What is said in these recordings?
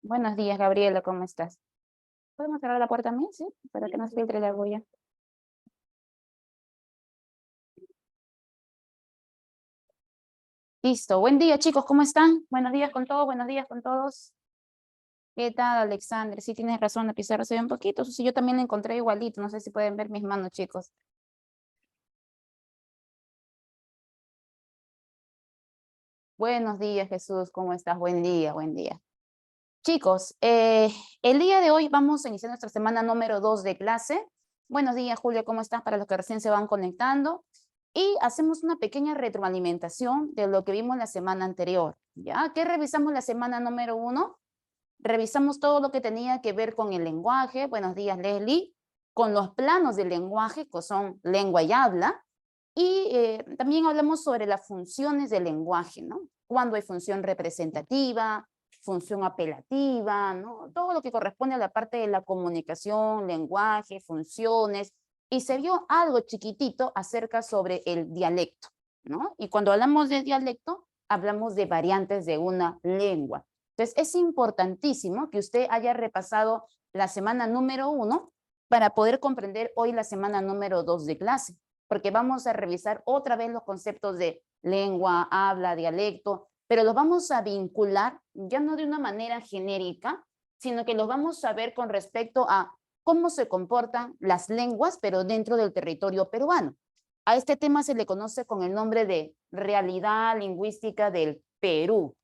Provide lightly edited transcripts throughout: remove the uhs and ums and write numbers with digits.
Buenos días, Gabriela, ¿cómo estás? ¿Podemos cerrar la puerta a mí? Sí, para que no se filtre la bulla. Listo. Buen día, chicos, ¿cómo están? Buenos días con todos, buenos días con todos. ¿Qué tal, Alexander? Sí, tienes razón, la pizarra se ve un poquito. Sí, yo también la encontré igualito. No sé si pueden ver mis manos, chicos. Buenos días, Jesús, ¿cómo estás? Buen día, buen día. Chicos, el día de hoy vamos a iniciar nuestra semana número 2 de clase. Buenos días, Julio, ¿cómo estás? Para los que recién se van conectando. Y hacemos una pequeña retroalimentación de lo que vimos la semana anterior. ¿Ya? ¿Qué revisamos la semana número 1? Revisamos todo lo que tenía que ver con el lenguaje. Buenos días, Leslie. Con los planos del lenguaje, que son lengua y habla. Y también hablamos sobre las funciones del lenguaje, ¿no? Cuando hay función representativa, función apelativa, ¿no? Todo lo que corresponde a la parte de la comunicación, lenguaje, funciones. Y se vio algo chiquitito acerca sobre el dialecto, ¿no? Y cuando hablamos de dialecto, hablamos de variantes de una lengua. Entonces, es importantísimo que usted haya repasado la semana número 1 para poder comprender hoy la semana número 2 de clase, porque vamos a revisar otra vez los conceptos de lengua, habla, dialecto, pero los vamos a vincular ya no de una manera genérica, sino que los vamos a ver con respecto a cómo se comportan las lenguas, pero dentro del territorio peruano. A este tema se le conoce con el nombre de realidad lingüística del Perú.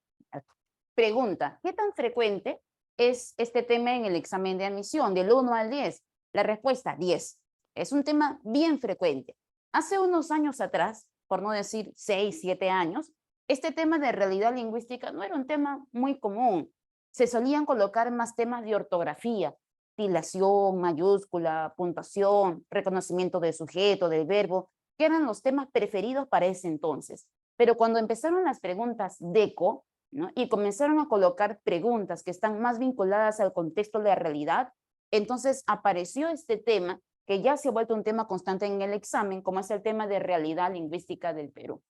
Pregunta, ¿qué tan frecuente es este tema en el examen de admisión? Del 1 al 10. La respuesta, 10. Es un tema bien frecuente. Hace unos años atrás, por no decir 6, 7 años, este tema de realidad lingüística no era un tema muy común. Se solían colocar más temas de ortografía, dilación, mayúscula, puntuación, reconocimiento del sujeto, del verbo, que eran los temas preferidos para ese entonces. Pero cuando empezaron las preguntas DECO, ¿no? Y comenzaron a colocar preguntas que están más vinculadas al contexto de la realidad, entonces apareció este tema que ya se ha vuelto un tema constante en el examen, como es el tema de realidad lingüística del Perú.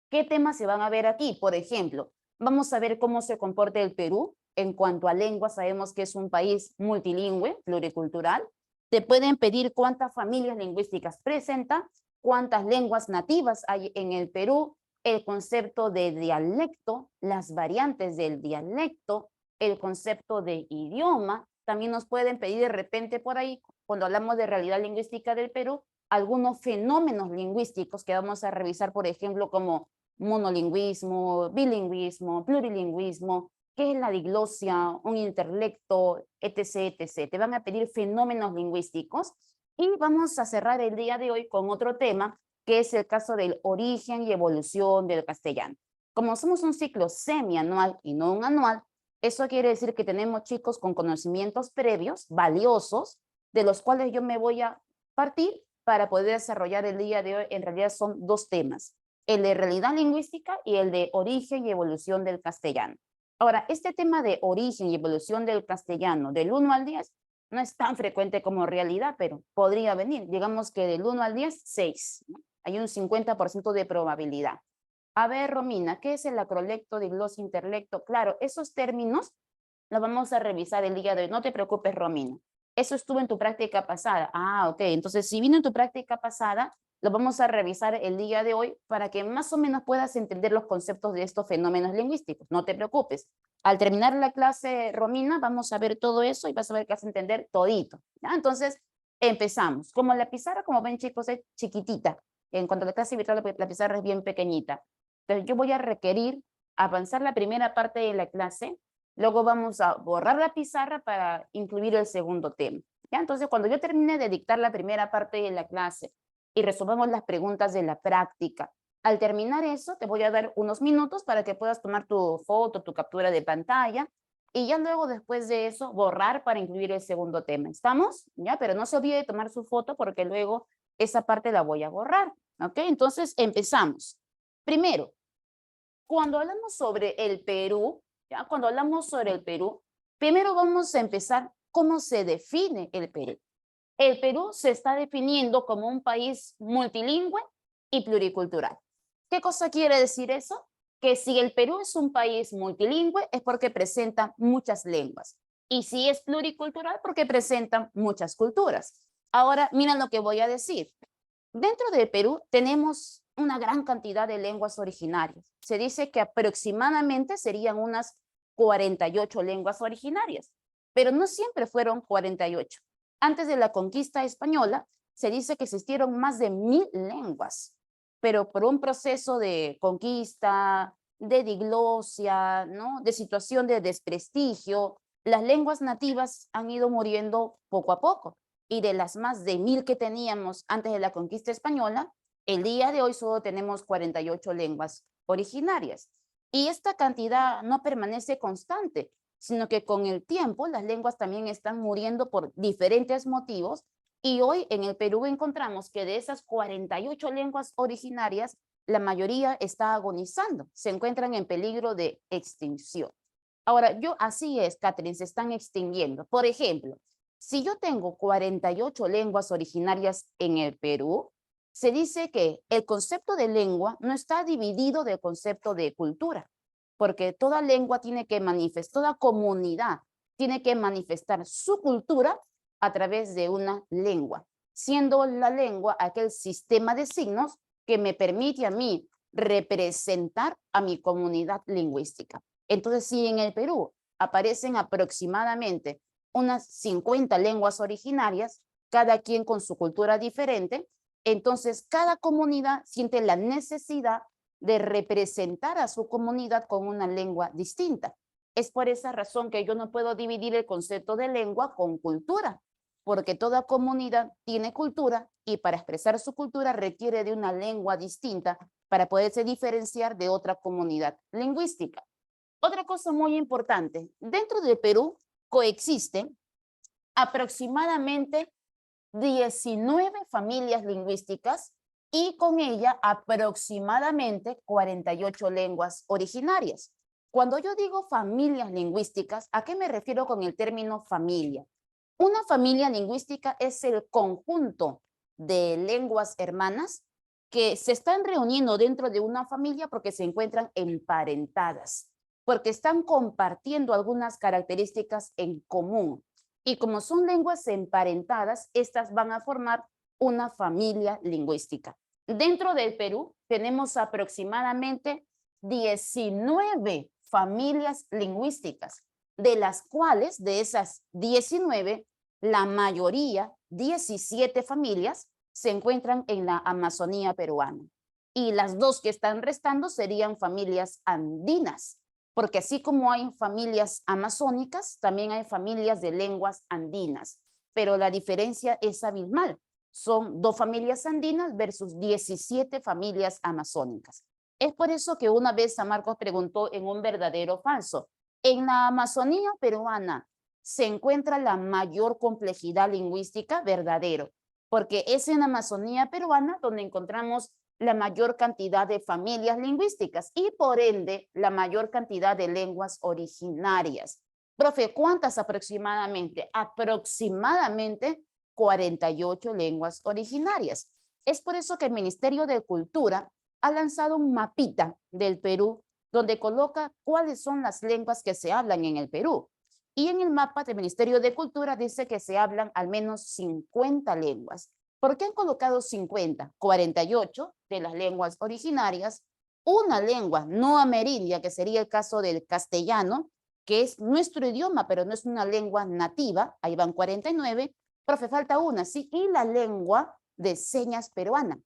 ¿Qué temas se van a ver aquí? Por ejemplo, vamos a ver cómo se comporta el Perú en cuanto a lengua. Sabemos que es un país multilingüe, pluricultural. Te pueden pedir cuántas familias lingüísticas presenta, cuántas lenguas nativas hay en el Perú, el concepto de dialecto, las variantes del dialecto, el concepto de idioma. También nos pueden pedir de repente por ahí, cuando hablamos de realidad lingüística del Perú, algunos fenómenos lingüísticos que vamos a revisar, por ejemplo, como monolingüismo, bilingüismo, plurilingüismo, qué es la diglosia, un interlecto, etc., etc. Te van a pedir fenómenos lingüísticos y vamos a cerrar el día de hoy con otro tema, que es el caso del origen y evolución del castellano. Como somos un ciclo semianual y no un anual, eso quiere decir que tenemos chicos con conocimientos previos, valiosos, de los cuales yo me voy a partir para poder desarrollar el día de hoy. En realidad son dos temas, el de realidad lingüística y el de origen y evolución del castellano. Ahora, este tema de origen y evolución del castellano del 1 al 10 no es tan frecuente como realidad, pero podría venir. Digamos que del 1 al 10, 6. ¿No? Hay un 50% de probabilidad. A ver, Romina, ¿qué es el acrolecto, diglosia, interlecto? Claro, esos términos los vamos a revisar el día de hoy. No te preocupes, Romina. Eso estuvo en tu práctica pasada. Ah, ok. Entonces, si vino en tu práctica pasada, lo vamos a revisar el día de hoy para que más o menos puedas entender los conceptos de estos fenómenos lingüísticos. No te preocupes. Al terminar la clase, Romina, vamos a ver todo eso y vas a ver que vas a entender todito. ¿Ya? Entonces, empezamos. Como la pizarra, como ven chicos, es chiquitita. En cuanto a la clase virtual, la pizarra es bien pequeñita. Entonces, yo voy a requerir avanzar la primera parte de la clase. Luego vamos a borrar la pizarra para incluir el segundo tema. ¿Ya? Entonces, cuando yo termine de dictar la primera parte de la clase y resolvamos las preguntas de la práctica, al terminar eso, te voy a dar unos minutos para que puedas tomar tu foto, tu captura de pantalla, y ya luego, después de eso, borrar para incluir el segundo tema. ¿Estamos? ¿Ya? Pero no se olvide de tomar su foto porque luego esa parte la voy a borrar. ¿Ok? Entonces, empezamos. Primero, cuando hablamos sobre el Perú, ¿ya? Cuando hablamos sobre el Perú, primero vamos a empezar cómo se define el Perú. El Perú se está definiendo como un país multilingüe y pluricultural. ¿Qué cosa quiere decir eso? que si el Perú es un país multilingüe es porque presenta muchas lenguas. Y si es pluricultural, porque presentan muchas culturas. Ahora, mira lo que voy a decir. Dentro del Perú tenemos una gran cantidad de lenguas originarias. Se dice que aproximadamente serían unas 48 lenguas originarias, pero no siempre fueron 48. Antes de la conquista española, se dice que existieron más de 1000 lenguas, pero por un proceso de conquista, de diglosia, ¿no? De situación de desprestigio, las lenguas nativas han ido muriendo poco a poco. Y de las más de 1000 que teníamos antes de la conquista española, el día de hoy solo tenemos 48 lenguas originarias. Y esta cantidad no permanece constante, sino que con el tiempo las lenguas también están muriendo por diferentes motivos. Y hoy en el Perú encontramos que de esas 48 lenguas originarias, la mayoría está agonizando, se encuentran en peligro de extinción. Ahora, así es, Catherine, se están extinguiendo. Por ejemplo, si yo tengo 48 lenguas originarias en el Perú, se dice que el concepto de lengua no está dividido del concepto de cultura, porque toda lengua tiene que manifestar, toda comunidad tiene que manifestar su cultura a través de una lengua, siendo la lengua aquel sistema de signos que me permite a mí representar a mi comunidad lingüística. Entonces, si en el Perú aparecen aproximadamente unas 50 lenguas originarias, cada quien con su cultura diferente, entonces cada comunidad siente la necesidad de representar a su comunidad con una lengua distinta. Es por esa razón que yo no puedo dividir el concepto de lengua con cultura, porque toda comunidad tiene cultura y para expresar su cultura requiere de una lengua distinta para poderse diferenciar de otra comunidad lingüística. Otra cosa muy importante, dentro del Perú coexisten aproximadamente 19 familias lingüísticas y con ella aproximadamente 48 lenguas originarias. Cuando yo digo familias lingüísticas, ¿a qué me refiero con el término familia? Una familia lingüística es el conjunto de lenguas hermanas que se están reuniendo dentro de una familia porque se encuentran emparentadas, porque están compartiendo algunas características en común. Y como son lenguas emparentadas, estas van a formar una familia lingüística. Dentro del Perú tenemos aproximadamente 19 familias lingüísticas, de las cuales, de esas 19, la mayoría, 17 familias, se encuentran en la Amazonía peruana. Y las dos que están restando serían familias andinas, porque así como hay familias amazónicas, también hay familias de lenguas andinas, pero la diferencia es abismal. Son 2 familias andinas versus 17 familias amazónicas. Es por eso que una vez San Marcos preguntó en un verdadero o falso, en la Amazonía peruana se encuentra la mayor complejidad lingüística, verdadero, porque es en la Amazonía peruana donde encontramos la mayor cantidad de familias lingüísticas y por ende la mayor cantidad de lenguas originarias. Profe, ¿cuántas aproximadamente? Aproximadamente 48 lenguas originarias. Es por eso que el Ministerio de Cultura ha lanzado un mapita del Perú donde coloca cuáles son las lenguas que se hablan en el Perú. Y en el mapa del Ministerio de Cultura dice que se hablan al menos 50 lenguas. ¿Por qué han colocado 50? 48 de las lenguas originarias, una lengua no amerindia, que sería el caso del castellano, que es nuestro idioma, pero no es una lengua nativa, ahí van 49, profe, falta una, sí, y la lengua de señas peruana,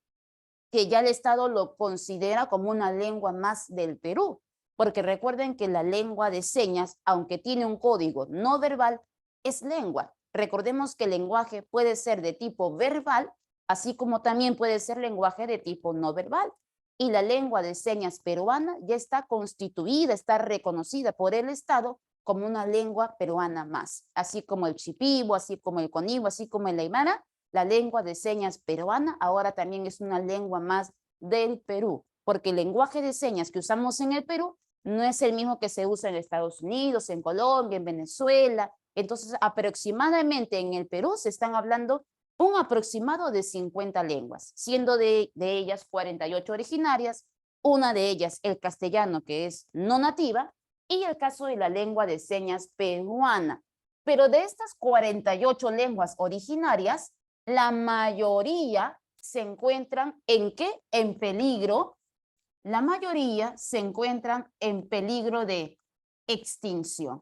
que ya el Estado lo considera como una lengua más del Perú, porque recuerden que la lengua de señas, aunque tiene un código no verbal, es lengua. Recordemos que el lenguaje puede ser de tipo verbal, así como también puede ser lenguaje de tipo no verbal. Y la lengua de señas peruana ya está constituida, está reconocida por el Estado como una lengua peruana más, así como el chipibo, así como el conibo, así como el aymara. La lengua de señas peruana ahora también es una lengua más del Perú, porque el lenguaje de señas que usamos en el Perú no es el mismo que se usa en Estados Unidos, en Colombia, en Venezuela. Entonces, aproximadamente en el Perú se están hablando un aproximado de 50 lenguas, siendo de ellas 48 originarias Una de ellas, el castellano, que es no nativa, y el caso de la lengua de señas peruana. Pero de estas 48 lenguas originarias, la mayoría se encuentran ¿en qué? En peligro. La mayoría se encuentran en peligro de extinción.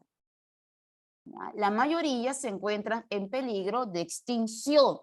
La mayoría se encuentran en peligro de extinción.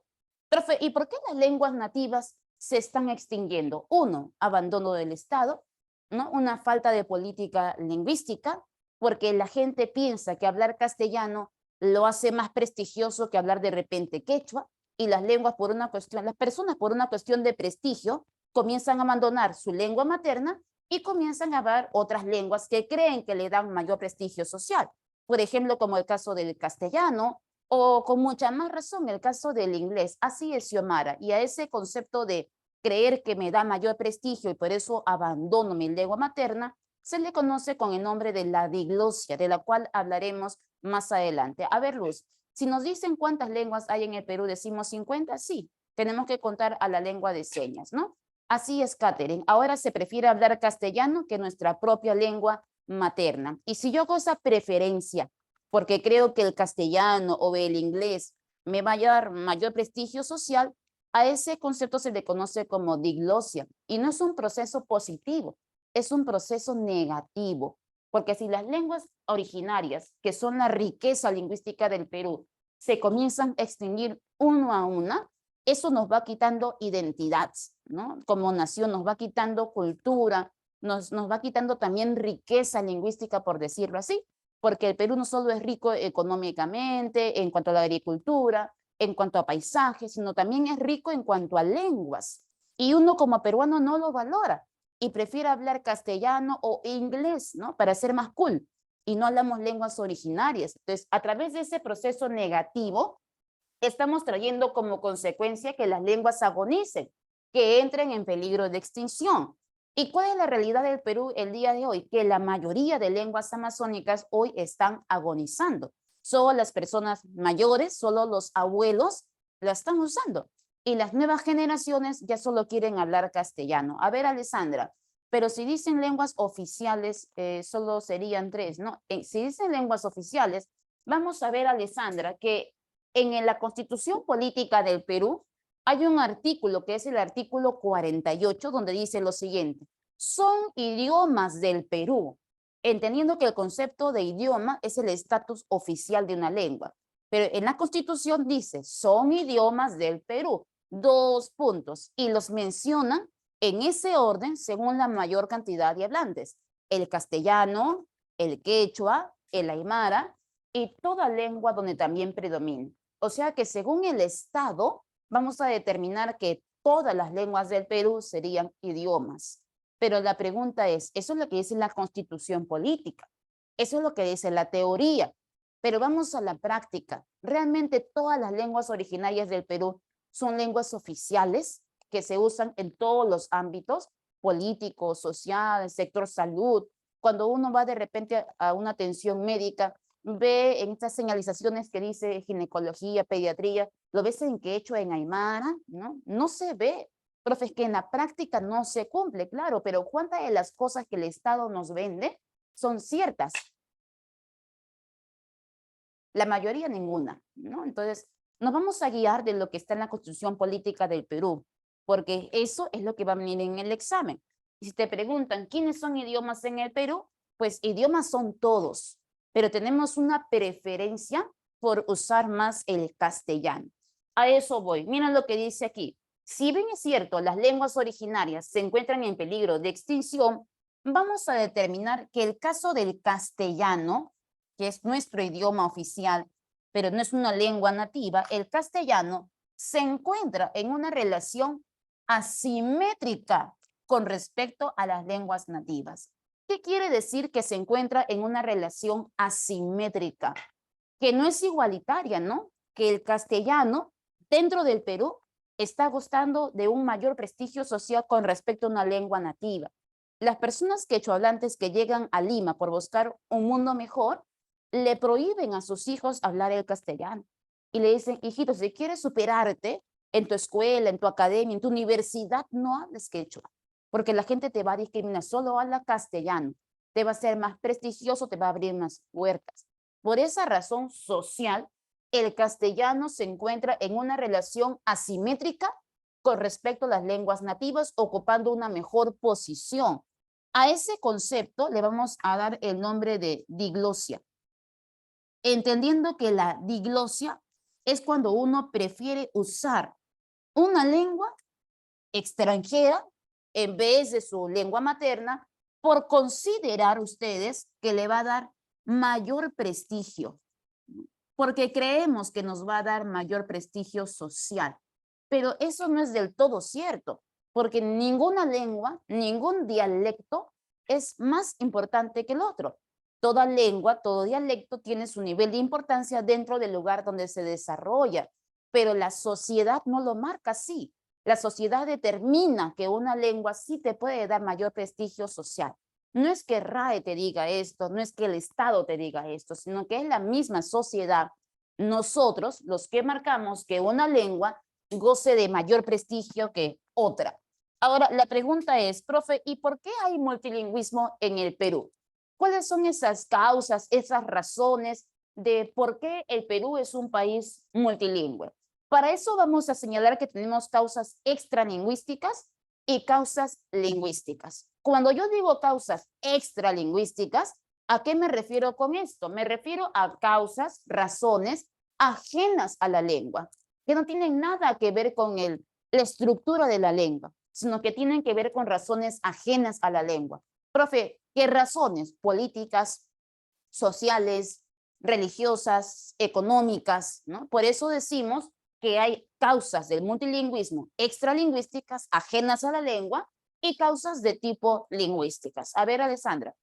Profe, ¿y por qué las lenguas nativas se están extinguiendo? Uno, abandono del Estado, ¿no? Una falta de política lingüística, porque la gente piensa que hablar castellano lo hace más prestigioso que hablar de repente quechua, y las lenguas por una cuestión, las personas por una cuestión de prestigio comienzan a abandonar su lengua materna y comienzan a hablar otras lenguas que creen que le dan mayor prestigio social. Por ejemplo, como el caso del castellano, o con mucha más razón el caso del inglés. Así es, Xiomara, y a ese concepto de creer que me da mayor prestigio y por eso abandono mi lengua materna, se le conoce con el nombre de la diglosia, de la cual hablaremos más adelante. A ver, Luz, si nos dicen cuántas lenguas hay en el Perú, decimos 50, sí, tenemos que contar a la lengua de señas, ¿no? Así es, Catherine. Ahora se prefiere hablar castellano que nuestra propia lengua materna. Y si yo hago esa preferencia, porque creo que el castellano o el inglés me va a dar mayor prestigio social, a ese concepto se le conoce como diglosia. Y no es un proceso positivo, es un proceso negativo. Porque si las lenguas originarias, que son la riqueza lingüística del Perú, se comienzan a extinguir uno a una, eso nos va quitando identidad, ¿no? Como nación nos va quitando cultura, nos va quitando también riqueza lingüística, por decirlo así, porque el Perú no solo es rico económicamente, en cuanto a la agricultura, en cuanto a paisajes, sino también es rico en cuanto a lenguas. Y uno como peruano no lo valora y prefiere hablar castellano o inglés, ¿no? Para ser más cool. Y no hablamos lenguas originarias. Entonces, a través de ese proceso negativo, estamos trayendo como consecuencia que las lenguas agonicen, que entren en peligro de extinción. ¿Y cuál es la realidad del Perú el día de hoy? Que la mayoría de lenguas amazónicas hoy están agonizando. Solo las personas mayores, solo los abuelos la están usando. Y las nuevas generaciones ya solo quieren hablar castellano. A ver, Alessandra, pero si dicen lenguas oficiales, solo serían 3, ¿no? Si dicen lenguas oficiales, vamos a ver, Alessandra, que en la Constitución Política del Perú hay un artículo que es el artículo 48 donde dice lo siguiente: son idiomas del Perú, entendiendo que el concepto de idioma es el estatus oficial de una lengua. Pero en la Constitución dice, son idiomas del Perú, 2 puntos, y los mencionan en ese orden según la mayor cantidad de hablantes: el castellano, el quechua, el aymara y toda lengua donde también predomina. O sea que según el Estado, vamos a determinar que todas las lenguas del Perú serían idiomas. Pero la pregunta es, eso es lo que dice la Constitución política, eso es lo que dice la teoría, pero vamos a la práctica. ¿Realmente todas las lenguas originarias del Perú son lenguas oficiales que se usan en todos los ámbitos, político, social, sector salud? Cuando uno va de repente a una atención médica, ve en estas señalizaciones que dice ginecología, pediatría, lo ves en quechua, en aymara, ¿no? No se ve. Profe, es que en la práctica no se cumple, claro, pero ¿cuántas de las cosas que el Estado nos vende son ciertas? La mayoría ninguna, ¿no? Entonces, nos vamos a guiar de lo que está en la Constitución Política del Perú, porque eso es lo que va a venir en el examen. Y si te preguntan, ¿quiénes son idiomas en el Perú? Pues idiomas son todos, pero tenemos una preferencia por usar más el castellano. A eso voy. Miren lo que dice aquí. Si bien es cierto, las lenguas originarias se encuentran en peligro de extinción, vamos a determinar que el caso del castellano, que es nuestro idioma oficial, pero no es una lengua nativa, el castellano se encuentra en una relación asimétrica con respecto a las lenguas nativas. ¿Qué quiere decir que se encuentra en una relación asimétrica? Que no es igualitaria, ¿no? Que el castellano dentro del Perú está gozando de un mayor prestigio social con respecto a una lengua nativa. Las personas quechohablantes que llegan a Lima por buscar un mundo mejor, le prohíben a sus hijos hablar el castellano. Y le dicen, hijito, si quieres superarte en tu escuela, en tu academia, en tu universidad, no hables quechua. porque la gente te va a discriminar, solo habla castellano, te va a ser más prestigioso, te va a abrir más puertas. Por esa razón social, el castellano se encuentra en una relación asimétrica con respecto a las lenguas nativas, ocupando una mejor posición. A ese concepto le vamos a dar el nombre de diglosia, entendiendo que la diglosia es cuando uno prefiere usar una lengua extranjera en vez de su lengua materna por considerar ustedes que le va a dar mayor prestigio, porque creemos que nos va a dar mayor prestigio social. Pero eso no es del todo cierto, porque ninguna lengua, ningún dialecto es más importante que el otro. Toda lengua, todo dialecto tiene su nivel de importancia dentro del lugar donde se desarrolla, pero la sociedad no lo marca así. La sociedad determina que una lengua sí te puede dar mayor prestigio social. No es que RAE te diga esto, no es que el Estado te diga esto, sino que es la misma sociedad, nosotros, los que marcamos que una lengua goce de mayor prestigio que otra. Ahora, la pregunta es, profe, ¿y por qué hay multilingüismo en el Perú? ¿Cuáles son esas causas, esas razones de por qué el Perú es un país multilingüe? Para eso vamos a señalar que tenemos causas extralingüísticas y causas lingüísticas. Cuando yo digo causas extralingüísticas, ¿a qué me refiero con esto? Me refiero a causas, razones ajenas a la lengua, que no tienen nada que ver con la estructura de la lengua, sino que tienen que ver con razones ajenas a la lengua. Profe, ¿qué razones? Políticas, sociales, religiosas, económicas, ¿no? Por eso decimos que hay causas del multilingüismo extralingüísticas ajenas a la lengua y causas de tipo lingüísticas. A ver, Alessandra,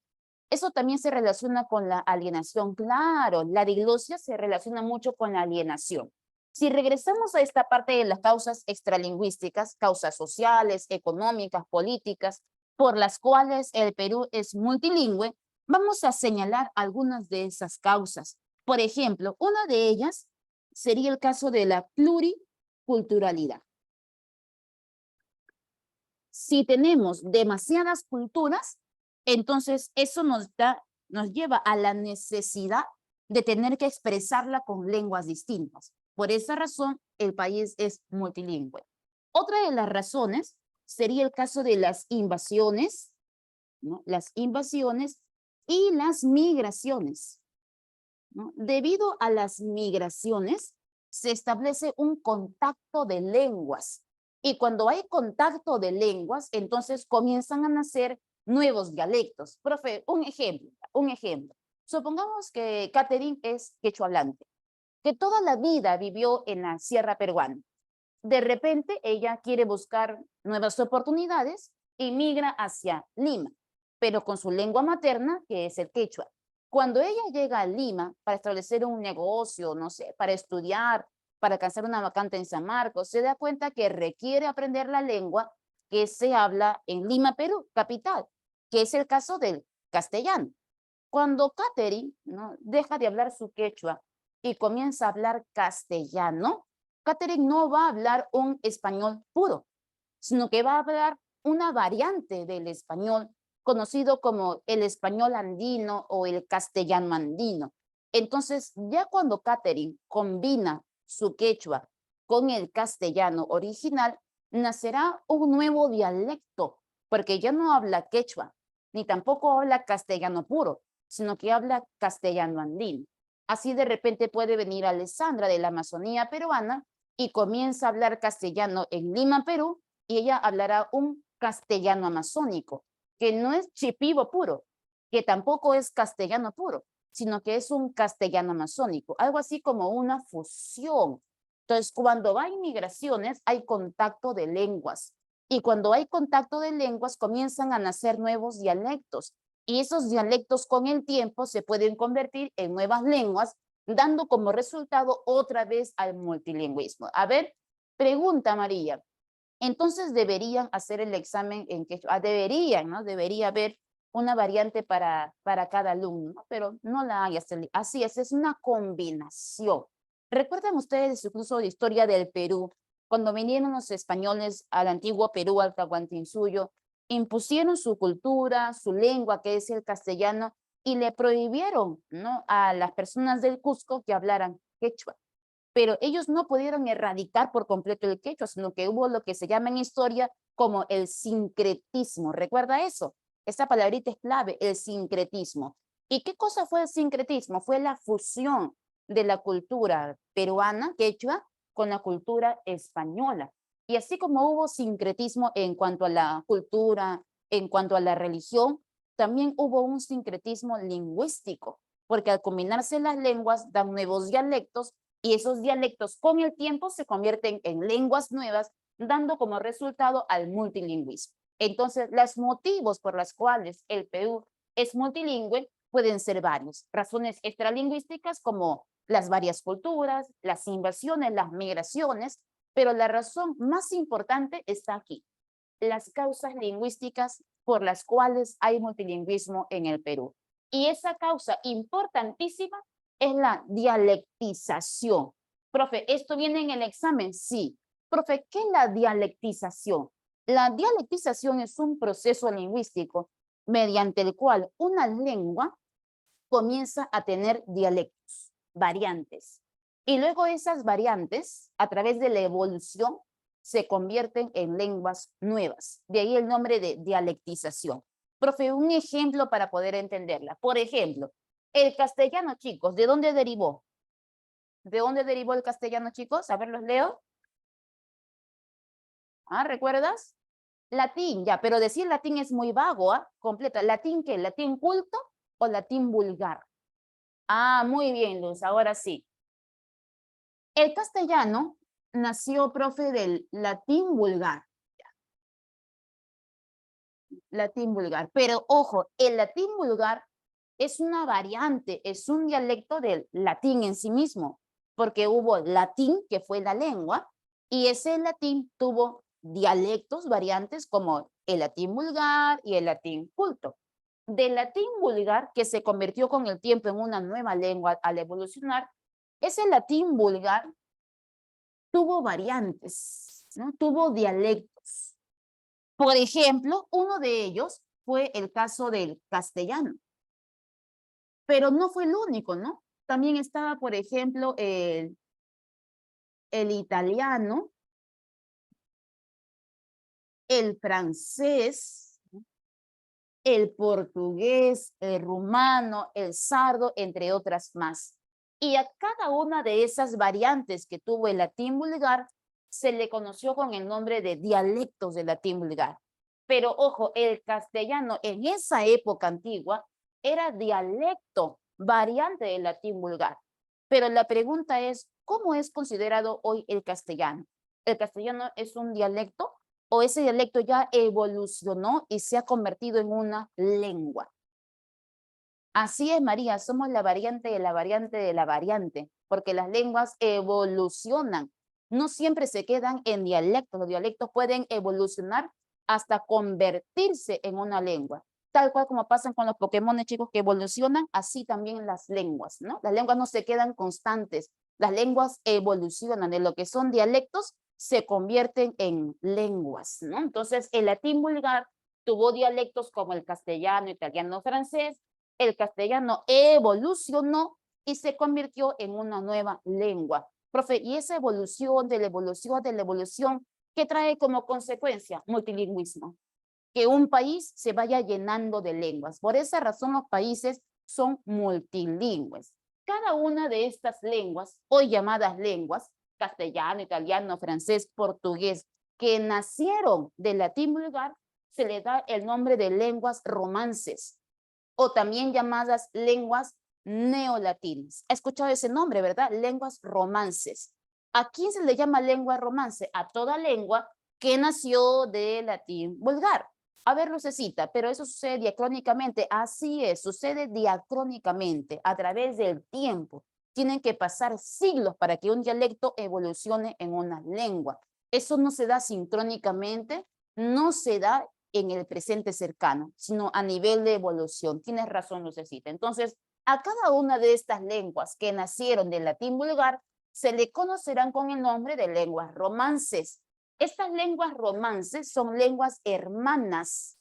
eso también se relaciona con la alienación. Claro, la diglosia se relaciona mucho con la alienación. Si regresamos a esta parte de las causas extralingüísticas, causas sociales, económicas, políticas, por las cuales el Perú es multilingüe, vamos a señalar algunas de esas causas. Por ejemplo, una de ellas sería el caso de la pluriculturalidad. Si tenemos demasiadas culturas, entonces eso nos lleva a la necesidad de tener que expresarla con lenguas distintas. Por esa razón, el país es multilingüe. Otra de las razones sería el caso de las invasiones, ¿no? Las invasiones y las migraciones, ¿no? Debido a las migraciones, se establece un contacto de lenguas. Y cuando hay contacto de lenguas, entonces comienzan a nacer nuevos dialectos. Profe, un ejemplo, un ejemplo. Supongamos que Catherine es quechohablante, que toda la vida vivió en la sierra peruana. De repente, ella quiere buscar nuevas oportunidades y migra hacia Lima, pero con su lengua materna, que es el quechua. Cuando ella llega a Lima para establecer un negocio, no sé, para estudiar, para alcanzar una vacante en San Marcos, se da cuenta que requiere aprender la lengua que se habla en Lima, Perú, capital, que es el caso del castellano. Cuando Catherine, ¿no?, deja de hablar su quechua y comienza a hablar castellano, Catherine no va a hablar un español puro, sino que va a hablar una variante del español conocido como el español andino o el castellano andino. Entonces, ya cuando Catherine combina su quechua con el castellano original, nacerá un nuevo dialecto, porque ya no habla quechua, ni tampoco habla castellano puro, sino que habla castellano andino. Así de repente puede venir Alessandra de la Amazonía peruana y comienza a hablar castellano en Lima, Perú, y ella hablará un castellano amazónico, que no es chipivo puro, que tampoco es castellano puro, sino que es un castellano amazónico, algo así como una fusión. Entonces, cuando hay migraciones, hay contacto de lenguas, y cuando hay contacto de lenguas, comienzan a nacer nuevos dialectos, y esos dialectos con el tiempo se pueden convertir en nuevas lenguas, dando como resultado otra vez al multilingüismo. A ver, pregunta María. Entonces deberían hacer el examen en quechua. Deberían, ¿no? Debería haber una variante para cada alumno, ¿no? Pero no la hay. Así es una combinación. ¿Recuerdan ustedes su curso de historia del Perú? Cuando vinieron los españoles al antiguo Perú, al Tahuantinsuyo, impusieron su cultura, su lengua, que es el castellano, y le prohibieron, ¿no?, a las personas del Cusco que hablaran quechua. Pero ellos no pudieron erradicar por completo el quechua, sino que hubo lo que se llama en historia como el sincretismo. ¿Recuerda eso? Esa palabrita es clave, el sincretismo. ¿Y qué cosa fue el sincretismo? Fue la fusión de la cultura peruana, quechua, con la cultura española. Y así como hubo sincretismo en cuanto a la cultura, en cuanto a la religión, también hubo un sincretismo lingüístico, porque al combinarse las lenguas dan nuevos dialectos y esos dialectos con el tiempo se convierten en lenguas nuevas, dando como resultado al multilingüismo. Entonces, los motivos por los cuales el Perú es multilingüe pueden ser varios. Razones extralingüísticas como las varias culturas, las invasiones, las migraciones, pero la razón más importante está aquí: las causas lingüísticas por las cuales hay multilingüismo en el Perú. Y esa causa importantísima es la dialectización. Profe, ¿esto viene en el examen? Sí. Profe, ¿qué es la dialectización? La dialectización es un proceso lingüístico mediante el cual una lengua comienza a tener dialectos, variantes. Y luego esas variantes, a través de la evolución, se convierten en lenguas nuevas. De ahí el nombre de dialectización. Profe, un ejemplo para poder entenderla. Por ejemplo, el castellano, chicos, ¿de dónde derivó? ¿De dónde derivó el castellano, chicos? A ver, los leo. Ah, ¿recuerdas? Latín, ya, pero decir latín es muy vago, ¿ah? Completa. ¿Latín qué? ¿Latín culto o latín vulgar? Ah, muy bien, Luz, ahora sí. El castellano nació, profe, del latín vulgar. Latín vulgar. Pero ojo, el latín vulgar es una variante, es un dialecto del latín en sí mismo, porque hubo latín, que fue la lengua, y ese latín tuvo dialectos, variantes, como el latín vulgar y el latín culto. Del latín vulgar, que se convirtió con el tiempo en una nueva lengua al evolucionar, ese latín vulgar tuvo variantes, ¿no? Tuvo dialectos. Por ejemplo, uno de ellos fue el caso del castellano, pero no fue el único, ¿no? También estaba, por ejemplo, el italiano, el francés, el portugués, el rumano, el sardo, entre otras más. Y a cada una de esas variantes que tuvo el latín vulgar se le conoció con el nombre de dialectos del latín vulgar. Pero ojo, el castellano en esa época antigua era dialecto, variante del latín vulgar. Pero la pregunta es, ¿cómo es considerado hoy el castellano? ¿El castellano es un dialecto o ese dialecto ya evolucionó y se ha convertido en una lengua? Así es, María, somos la variante de la variante de la variante, porque las lenguas evolucionan. No siempre se quedan en dialectos. Los dialectos pueden evolucionar hasta convertirse en una lengua. Tal cual como pasan con los Pokémon, chicos, que evolucionan, así también las lenguas, ¿no? Las lenguas no se quedan constantes. Las lenguas evolucionan. De lo que son dialectos, se convierten en lenguas, ¿no? Entonces, el latín vulgar tuvo dialectos como el castellano, italiano, francés. El castellano evolucionó y se convirtió en una nueva lengua. Profe, y esa evolución de la evolución de la evolución, ¿qué trae como consecuencia? Multilingüismo. Que un país se vaya llenando de lenguas. Por esa razón los países son multilingües. Cada una de estas lenguas, hoy llamadas lenguas, castellano, italiano, francés, portugués, que nacieron del latín vulgar, se le da el nombre de lenguas romances, o también llamadas lenguas neolatinas. ¿Ha escuchado ese nombre, verdad? Lenguas romances. ¿A quién se le llama lengua romance? A toda lengua que nació del latín vulgar. A ver, Lucecita, pero eso sucede diacrónicamente. Así es, sucede diacrónicamente, a través del tiempo. Tienen que pasar siglos para que un dialecto evolucione en una lengua. Eso no se da sincrónicamente, no se da en el presente cercano, sino a nivel de evolución. Tienes razón, Lucecita. Entonces, a cada una de estas lenguas que nacieron del latín vulgar, se le conocerán con el nombre de lenguas romances. Estas lenguas romances son lenguas hermanas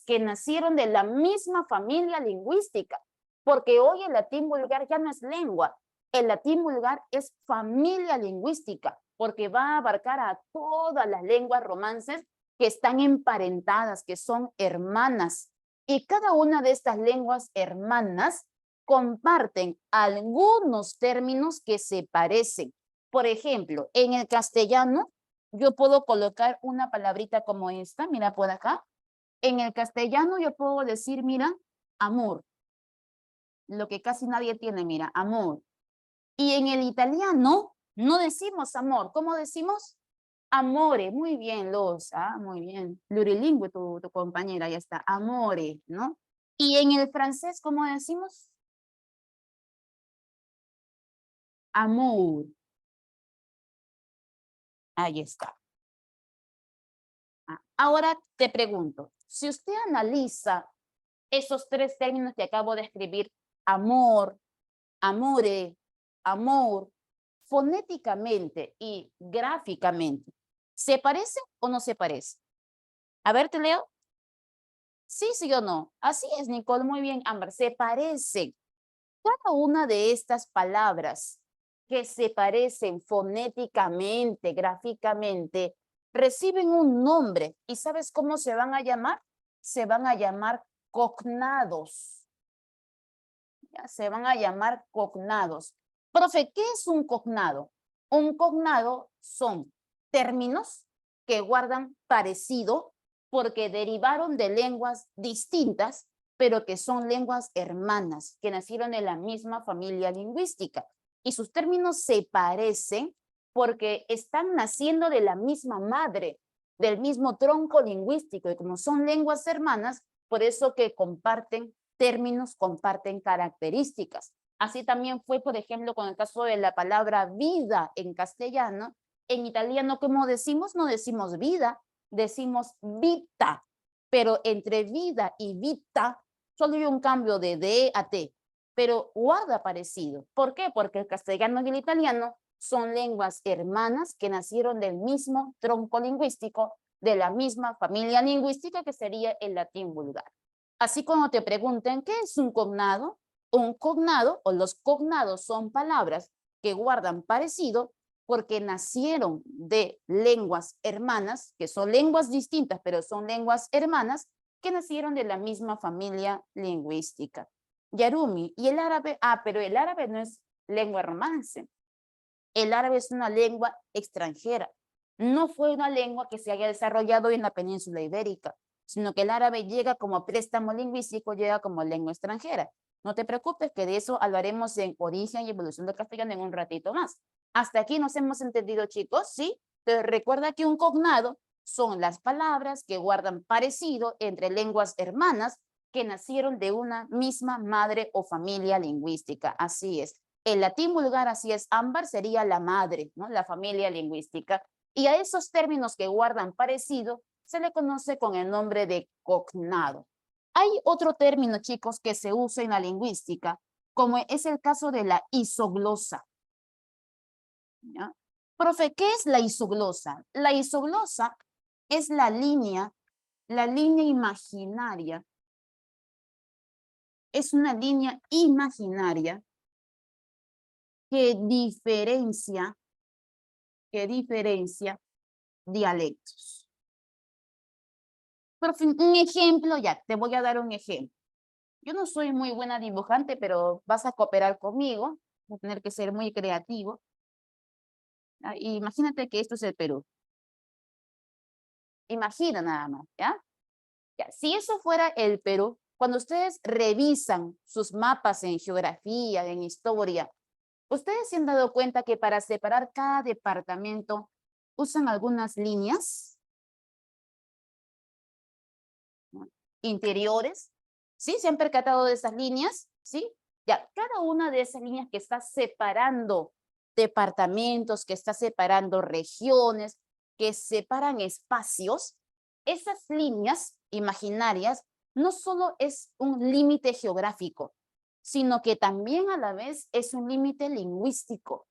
que nacieron de la misma familia lingüística, porque hoy el latín vulgar ya no es lengua, el latín vulgar es familia lingüística, porque va a abarcar a todas las lenguas romances que están emparentadas, que son hermanas. Y cada una de estas lenguas hermanas comparten algunos términos que se parecen. Por ejemplo, en el castellano, yo puedo colocar una palabrita como esta, mira por acá. En el castellano yo puedo decir, mira, amor. Lo que casi nadie tiene, mira, amor. Y en el italiano no decimos amor, ¿cómo decimos? Amore, muy bien, muy bien. Plurilingüe tu compañera, ya está, amore, ¿no? Y en el francés, ¿cómo decimos? Amour. Ahí está. Ahora te pregunto, si usted analiza esos tres términos que acabo de escribir, amor, amore, amor, fonéticamente y gráficamente, ¿se parecen o no se parecen? A ver, te leo. Sí, sí o no. Así es, Nicole, muy bien, Amber, se parecen. Cada una de estas palabras que se parecen fonéticamente, gráficamente, reciben un nombre. ¿Y sabes cómo se van a llamar? Se van a llamar cognados. ¿Ya? Se van a llamar cognados. Profe, ¿qué es un cognado? Un cognado son términos que guardan parecido porque derivaron de lenguas distintas, pero que son lenguas hermanas, que nacieron en la misma familia lingüística. Y sus términos se parecen porque están naciendo de la misma madre, del mismo tronco lingüístico, y como son lenguas hermanas, por eso que comparten términos, comparten características. Así también fue, por ejemplo, con el caso de la palabra vida en castellano. En italiano, ¿cómo decimos? No decimos vida, decimos vita, pero entre vida y vita solo hay un cambio de D a T, pero guarda parecido. ¿Por qué? Porque el castellano y el italiano son lenguas hermanas que nacieron del mismo tronco lingüístico, de la misma familia lingüística que sería el latín vulgar. Así cuando te pregunten, ¿qué es un cognado? Un cognado o los cognados son palabras que guardan parecido porque nacieron de lenguas hermanas, que son lenguas distintas, pero son lenguas hermanas, que nacieron de la misma familia lingüística. Yarumi, ¿y el árabe? Pero el árabe no es lengua romance. El árabe es una lengua extranjera. No fue una lengua que se haya desarrollado en la península ibérica, sino que el árabe llega como préstamo lingüístico, llega como lengua extranjera. No te preocupes que de eso hablaremos en origen y evolución del castellano en un ratito más. Hasta aquí nos hemos entendido, chicos, ¿sí? Pero recuerda que un cognado son las palabras que guardan parecido entre lenguas hermanas que nacieron de una misma madre o familia lingüística. Así es. El latín vulgar, así es, Ámbar, sería la madre, ¿no? La familia lingüística. Y a esos términos que guardan parecido se le conoce con el nombre de cognado. Hay otro término, chicos, que se usa en la lingüística, como es el caso de la isoglosa. ¿Ya? Profe, ¿qué es la isoglosa? La isoglosa es la línea imaginaria. Es una línea imaginaria que diferencia dialectos. Profe, un ejemplo, ya, te voy a dar un ejemplo. Yo no soy muy buena dibujante, pero vas a cooperar conmigo, vas a tener que ser muy creativo. Imagínate que esto es el Perú. Imagina nada más, ¿ya? Ya, si eso fuera el Perú, cuando ustedes revisan sus mapas en geografía, en historia, ustedes se han dado cuenta que para separar cada departamento usan algunas líneas, ¿no? Interiores, ¿sí? ¿Se han percatado de esas líneas? ¿Sí? Ya, cada una de esas líneas que está separando departamentos, que está separando regiones, que separan espacios, esas líneas imaginarias no solo es un límite geográfico, sino que también a la vez es un límite lingüístico.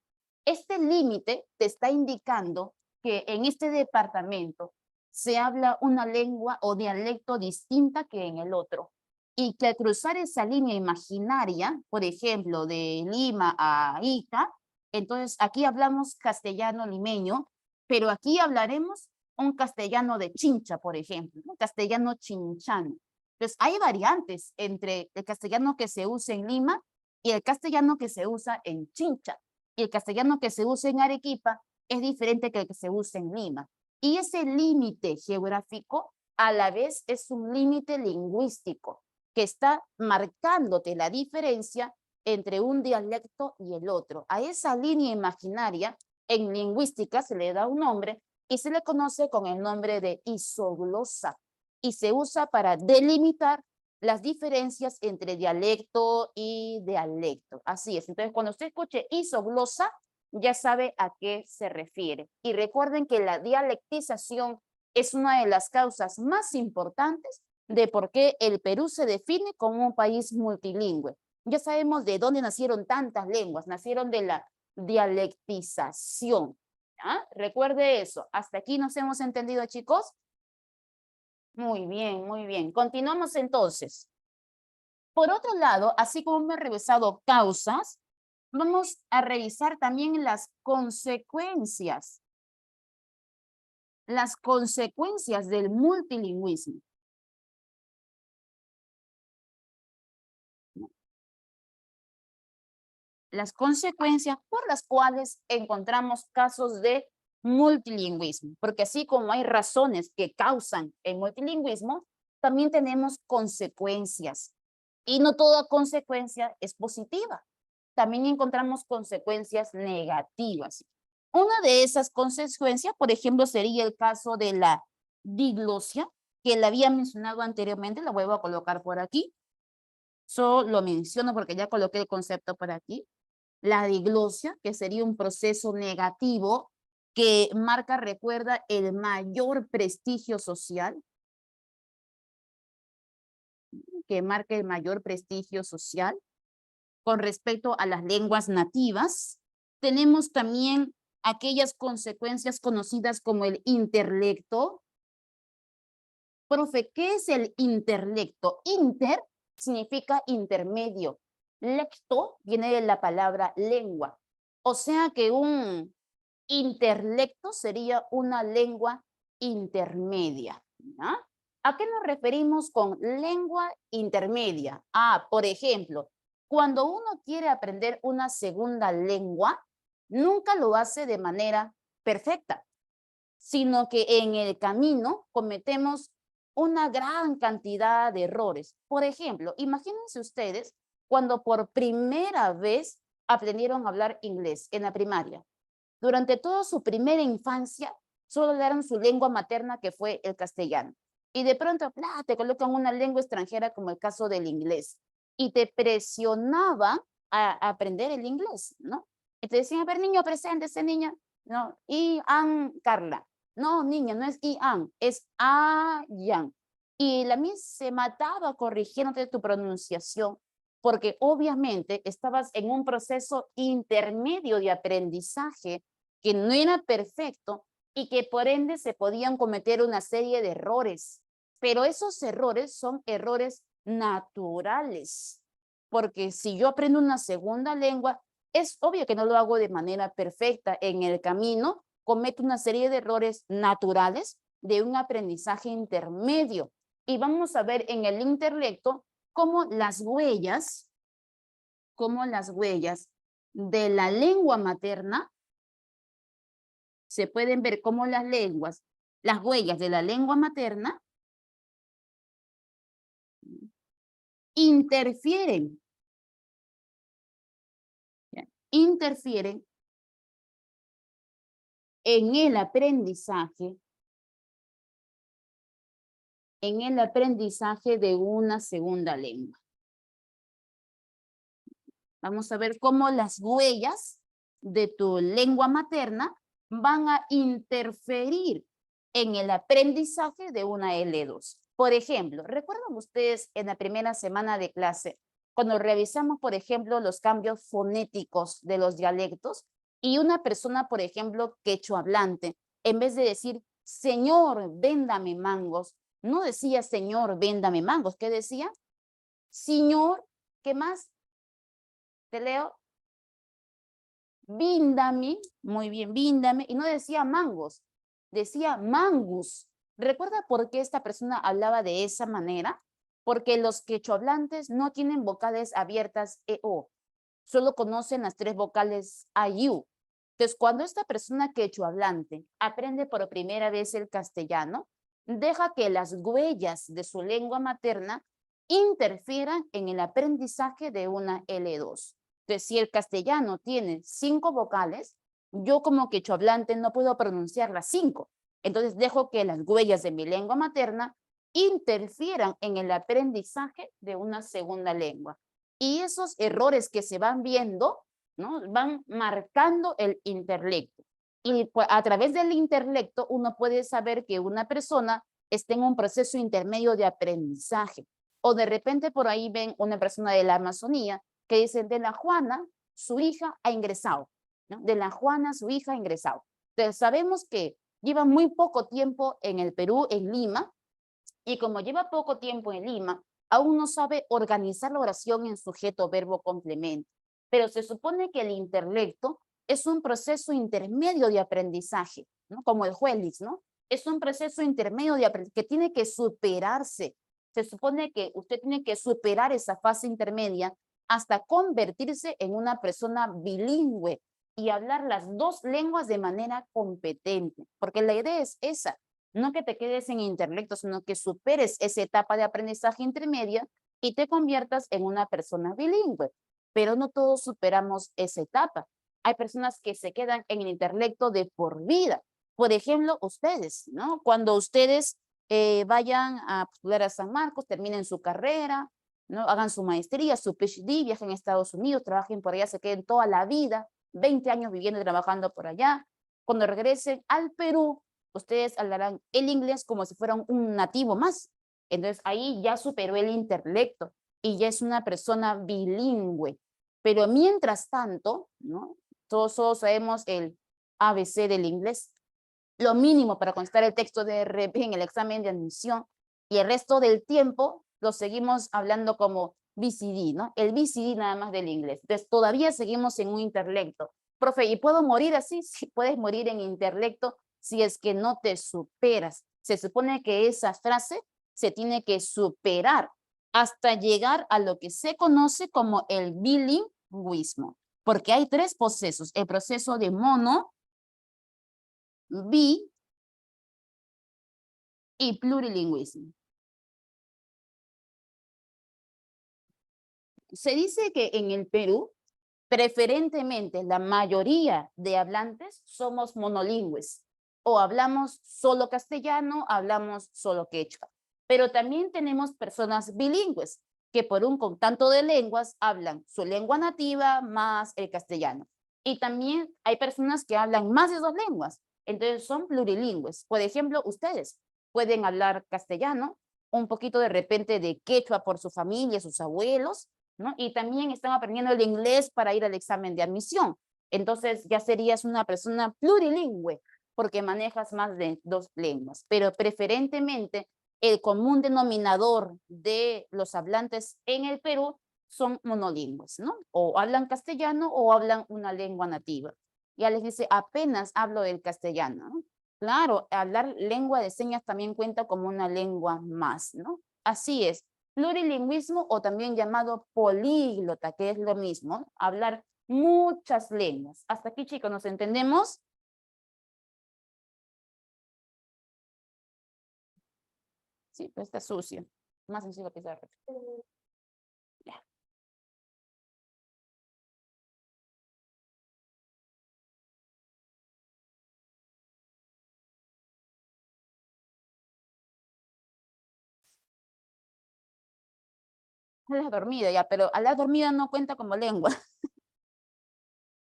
Este límite te está indicando que en este departamento se habla una lengua o dialecto distinta que en el otro. Y que al cruzar esa línea imaginaria, por ejemplo, de Lima a Ica, entonces aquí hablamos castellano limeño, pero aquí hablaremos un castellano de Chincha, por ejemplo, un castellano chinchano. Entonces hay variantes entre el castellano que se usa en Lima y el castellano que se usa en Chincha. Y el castellano que se usa en Arequipa es diferente que el que se usa en Lima. Y ese límite geográfico a la vez es un límite lingüístico que está marcándote la diferencia entre un dialecto y el otro. A esa línea imaginaria en lingüística se le da un nombre y se le conoce con el nombre de isoglosa y se usa para delimitar las diferencias entre dialecto y dialecto. Así es. Entonces, cuando usted escuche isoglosa, ya sabe a qué se refiere. Y recuerden que la dialectización es una de las causas más importantes de por qué el Perú se define como un país multilingüe. Ya sabemos de dónde nacieron tantas lenguas, nacieron de la dialectización. ¿Ah? Recuerde eso. ¿Hasta aquí nos hemos entendido, chicos? Muy bien, muy bien. Continuamos entonces. Por otro lado, así como hemos revisado causas, vamos a revisar también las consecuencias del multilingüismo. Las consecuencias por las cuales encontramos casos de multilingüismo, porque así como hay razones que causan el multilingüismo, también tenemos consecuencias. Y no toda consecuencia es positiva. También encontramos consecuencias negativas. Una de esas consecuencias, por ejemplo, sería el caso de la diglosia, que la había mencionado anteriormente, la vuelvo a colocar por aquí. Solo lo menciono porque ya coloqué el concepto por aquí. La diglosia, que sería un proceso negativo que marca, recuerda, el mayor prestigio social, con respecto a las lenguas nativas. Tenemos también aquellas consecuencias conocidas como el interlecto. Profe, ¿qué es el interlecto? Inter significa intermedio. Lecto viene de la palabra lengua. O sea que un interlecto sería una lengua intermedia. ¿Ya? ¿A qué nos referimos con lengua intermedia? Por ejemplo, cuando uno quiere aprender una segunda lengua, nunca lo hace de manera perfecta, sino que en el camino cometemos una gran cantidad de errores. Por ejemplo, imagínense ustedes cuando por primera vez aprendieron a hablar inglés en la primaria. Durante toda su primera infancia, solo hablaron su lengua materna, que fue el castellano. Y de pronto, te colocan una lengua extranjera, como el caso del inglés. Y te presionaba a aprender el inglés, ¿no? Y te decían, a ver, niño, preséntese, niña. No, Carla. No, niña, no es es Yan. Y la Miss se mataba corrigiéndote tu pronunciación, porque obviamente estabas en un proceso intermedio de aprendizaje que no era perfecto y que por ende se podían cometer una serie de errores. Pero esos errores son errores naturales, porque si yo aprendo una segunda lengua, es obvio que no lo hago de manera perfecta. En el camino cometo una serie de errores naturales de un aprendizaje intermedio. Y vamos a ver en el intelecto cómo las huellas de la lengua materna se pueden ver como las huellas de la lengua materna interfieren en el aprendizaje de una segunda lengua. Vamos a ver cómo las huellas de tu lengua materna van a interferir en el aprendizaje de una L2. Por ejemplo, ¿recuerdan ustedes en la primera semana de clase cuando revisamos, por ejemplo, los cambios fonéticos de los dialectos? Y una persona, por ejemplo, quechua hablante, En vez de decir, Señor, véndame mangos, no decía, Señor, véndame mangos. ¿Qué decía? Señor, ¿qué más? Te leo. Víndame, muy bien, víndame. Y no decía mangos, decía mangus. ¿Recuerda por qué esta persona hablaba de esa manera? Porque los quechohablantes no tienen vocales abiertas e-o. Solo conocen las 3 vocales a-u. Entonces, cuando esta persona quechohablante aprende por primera vez el castellano, deja que las huellas de su lengua materna interfieran en el aprendizaje de una L2. Entonces, si el castellano tiene 5 vocales, yo como quechohablante no puedo pronunciar las 5. Entonces, dejo que las huellas de mi lengua materna interfieran en el aprendizaje de una segunda lengua. Y esos errores que se van viendo, ¿no? Van marcando el interlecto. Y a través del interlecto uno puede saber que una persona está en un proceso intermedio de aprendizaje. O de repente por ahí ven una persona de la Amazonía que dice, de la Juana, su hija ha ingresado. ¿No? De la Juana, su hija ha ingresado. Entonces sabemos que lleva muy poco tiempo en el Perú, en Lima, y como lleva poco tiempo en Lima, aún no sabe organizar la oración en sujeto, verbo, complemento. Pero se supone que el interlecto es un proceso intermedio de aprendizaje, ¿no? Como el Juelix, ¿no? Es un proceso intermedio de aprendizaje que tiene que superarse. Se supone que usted tiene que superar esa fase intermedia hasta convertirse en una persona bilingüe y hablar las 2 lenguas de manera competente, porque la idea es esa. No que te quedes en interlecto, sino que superes esa etapa de aprendizaje intermedia y te conviertas en una persona bilingüe. Pero no todos superamos esa etapa. Hay personas que se quedan en el interlecto de por vida. Por ejemplo, ustedes, ¿no? Cuando ustedes vayan a postular a San Marcos, terminen su carrera, ¿no? Hagan su maestría, su PhD, viajen a Estados Unidos, trabajen por allá, se queden toda la vida, 20 años viviendo y trabajando por allá. Cuando regresen al Perú, ustedes hablarán el inglés como si fueran un nativo más. Entonces ahí ya superó el interlecto y ya es una persona bilingüe. Pero mientras tanto, ¿no? Todos sabemos el ABC del inglés, lo mínimo para contestar el texto de RP en el examen de admisión, y el resto del tiempo lo seguimos hablando como BCD, ¿no? El BCD nada más del inglés. Entonces todavía seguimos en un interlecto. Profe, ¿y puedo morir así? Sí, puedes morir en interlecto si es que no te superas. Se supone que esa frase se tiene que superar hasta llegar a lo que se conoce como el bilingüismo, porque hay 3 procesos: el proceso de mono, bi y plurilingüismo. Se dice que en el Perú, preferentemente la mayoría de hablantes somos monolingües, o hablamos solo castellano, hablamos solo quechua. Pero también tenemos personas bilingües que por un contacto de lenguas hablan su lengua nativa más el castellano. Y también hay personas que hablan más de 2 lenguas, entonces son plurilingües. Por ejemplo, ustedes pueden hablar castellano, un poquito de repente de quechua por su familia, sus abuelos, ¿no? Y también están aprendiendo el inglés para ir al examen de admisión. Entonces ya serías una persona plurilingüe porque manejas más de 2 lenguas, pero preferentemente el común denominador de los hablantes en el Perú son monolingües, ¿no? O hablan castellano o hablan una lengua nativa. Ya les dice, apenas hablo del castellano, ¿no? Claro, hablar lengua de señas también cuenta como una lengua más, ¿no? Así es. Plurilingüismo, o también llamado políglota, que es lo mismo, hablar muchas lenguas. Hasta aquí, chicos, ¿nos entendemos? Sí, pues está sucio. Más sencillo que pizarra. Ya. A la dormida, ya, pero a la dormida no cuenta como lengua.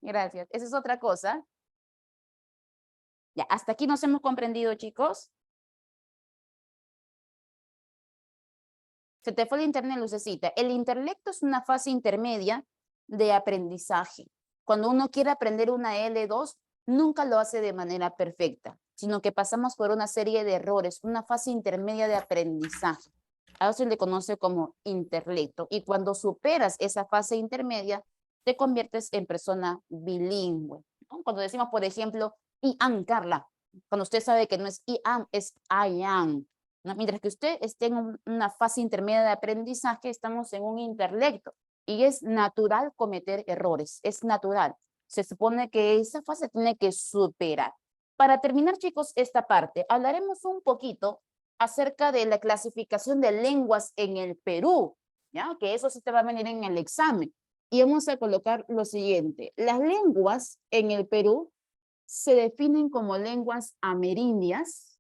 Gracias. Esa es otra cosa. Ya, hasta aquí nos hemos comprendido, chicos. Se te fue el internet, Lucecita. El interlecto es una fase intermedia de aprendizaje. Cuando uno quiere aprender una L2, nunca lo hace de manera perfecta. sino que pasamos por una serie de errores, una fase intermedia de aprendizaje. A eso se le conoce como intelecto. Y cuando superas esa fase intermedia, te conviertes en persona bilingüe, ¿no? Cuando decimos, por ejemplo, I am Carla, cuando usted sabe que no es I am, es I am, ¿no? Mientras que usted esté en una fase intermedia de aprendizaje, estamos en un intelecto. Y es natural cometer errores, es natural. Se supone que esa fase tiene que superar. Para terminar, chicos, esta parte, hablaremos un poquito acerca de la clasificación de lenguas en el Perú, ¿ya? Que eso sí te va a venir en el examen. Y vamos a colocar lo siguiente. Las lenguas en el Perú se definen como lenguas amerindias,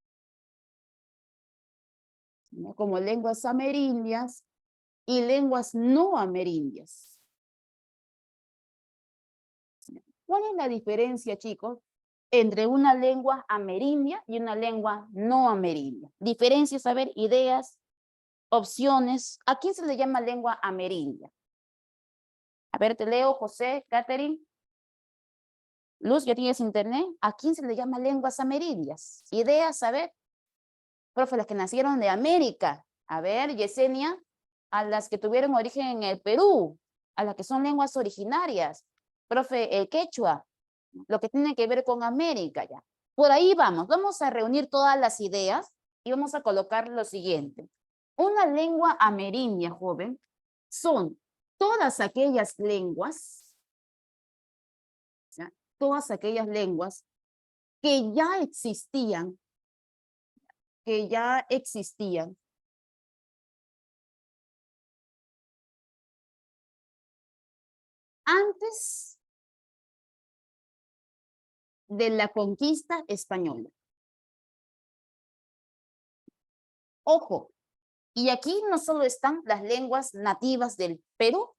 ¿no? Como lenguas amerindias y lenguas no amerindias. ¿Cuál es la diferencia, chicos, entre una lengua amerindia y una lengua no amerindia? Diferencias, a ver, ideas, opciones. ¿A quién se le llama lengua amerindia? A ver, te leo, José, Catherine. Luz, ¿ya tienes internet? ¿A quién se le llama lenguas amerindias? Ideas, a ver. Profe, las que nacieron de América. A ver, Yesenia, a las que tuvieron origen en el Perú, a las que son lenguas originarias. Profe, el quechua, lo que tiene que ver con América ya. Por ahí vamos, vamos a reunir todas las ideas y vamos a colocar lo siguiente. Una lengua amerindia, joven, son todas aquellas lenguas, ¿ya? Todas aquellas lenguas que ya existían, antes de la conquista española. Ojo, y aquí no solo están las lenguas nativas del Perú,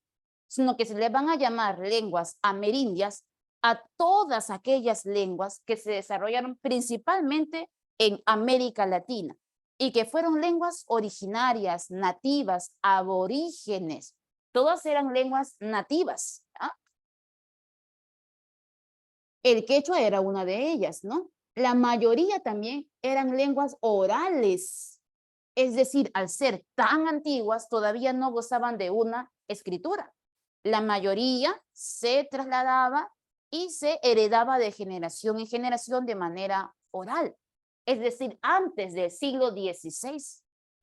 sino que se le van a llamar lenguas amerindias a todas aquellas lenguas que se desarrollaron principalmente en América Latina y que fueron lenguas originarias, nativas, aborígenes. Todas eran lenguas nativas, ¿ah? El quechua era una de ellas, ¿no? La mayoría también eran lenguas orales. Es decir, al ser tan antiguas, todavía no gozaban de una escritura. La mayoría se trasladaba y se heredaba de generación en generación de manera oral. Es decir, antes del siglo XVI,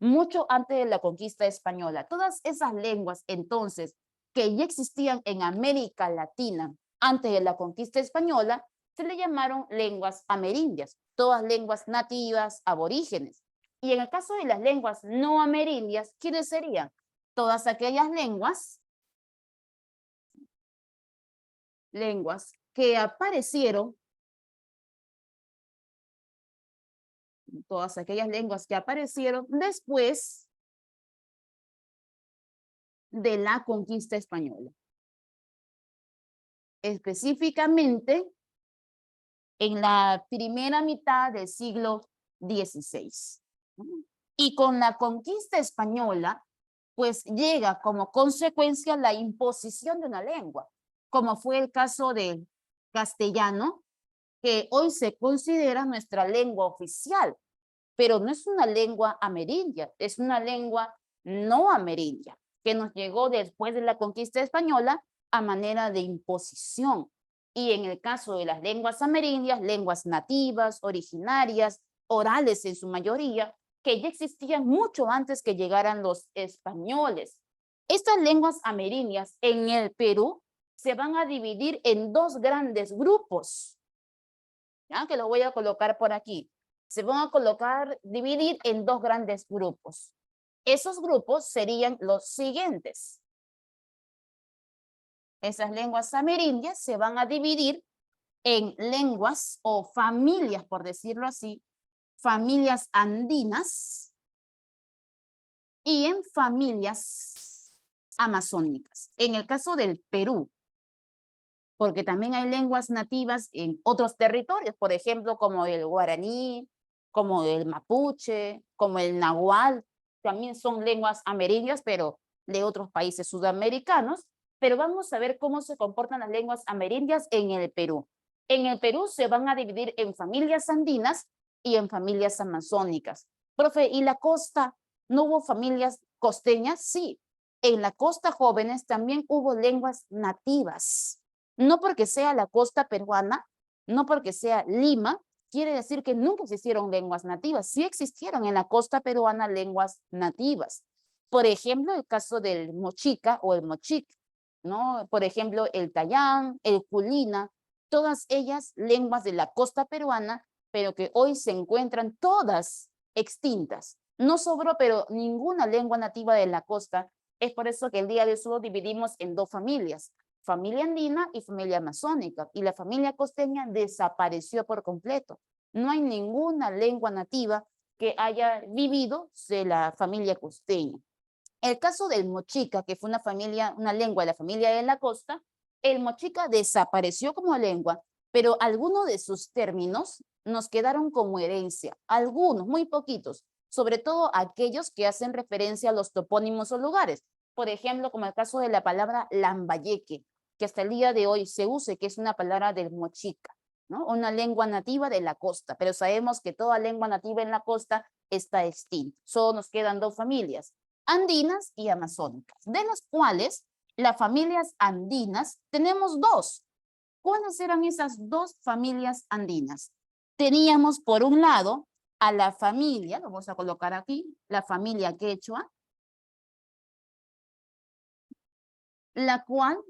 mucho antes de la conquista española. Todas esas lenguas, entonces, que ya existían en América Latina antes de la conquista española, se le llamaron lenguas amerindias, todas lenguas nativas, aborígenes. Y en el caso de las lenguas no amerindias, ¿quiénes serían? Todas aquellas lenguas que aparecieron, todas aquellas lenguas que aparecieron después de la conquista española. Específicamente en la primera mitad del siglo XVI. Y con la conquista española, pues llega como consecuencia la imposición de una lengua, como fue el caso del castellano, que hoy se considera nuestra lengua oficial, pero no es una lengua amerindia, es una lengua no amerindia, que nos llegó después de la conquista española a manera de imposición. Y en el caso de las lenguas amerindias, lenguas nativas, originarias, orales en su mayoría, que ya existían mucho antes que llegaran los españoles. Estas lenguas amerindias en el Perú se van a dividir en dos grandes grupos, ¿ya? Que lo voy a colocar por aquí. Se van a dividir en dos grandes grupos. Esos grupos serían los siguientes. Esas lenguas amerindias se van a dividir en lenguas o familias, por decirlo así, familias andinas y en familias amazónicas. En el caso del Perú, porque también hay lenguas nativas en otros territorios, por ejemplo, como el guaraní, como el mapuche, como el nahual, también son lenguas amerindias, pero de otros países sudamericanos. Pero vamos a ver cómo se comportan las lenguas amerindias en el Perú. En el Perú se van a dividir en familias andinas y en familias amazónicas. Profe, ¿y la costa? ¿No hubo familias costeñas? Sí, en la costa jóvenes también hubo lenguas nativas. No porque sea la costa peruana, no porque sea Lima, quiere decir que nunca existieron lenguas nativas. Sí existieron en la costa peruana lenguas nativas. Por ejemplo, el caso del mochica o el mochic, ¿no? Por ejemplo, el tayán, el culina, todas ellas lenguas de la costa peruana, pero que hoy se encuentran todas extintas. No sobró, pero ninguna lengua nativa de la costa. Es por eso que el día de hoy lo dividimos en dos familias, familia andina y familia amazónica, y la familia costeña desapareció por completo. No hay ninguna lengua nativa que haya vivido de la familia costeña. El caso del mochica, que fue una lengua de la familia de la costa, el mochica desapareció como lengua, pero algunos de sus términos nos quedaron como herencia, algunos, muy poquitos, sobre todo aquellos que hacen referencia a los topónimos o lugares. Por ejemplo, como el caso de la palabra lambayeque, que hasta el día de hoy se use, que es una palabra del mochica, ¿no? Una lengua nativa de la costa, pero sabemos que toda lengua nativa en la costa está extinta. Solo nos quedan dos familias, andinas y amazónicas, de las cuales las familias andinas tenemos dos. ¿Cuáles eran esas dos familias andinas? Teníamos por un lado a la familia, vamos a colocar aquí, la familia quechua, la cual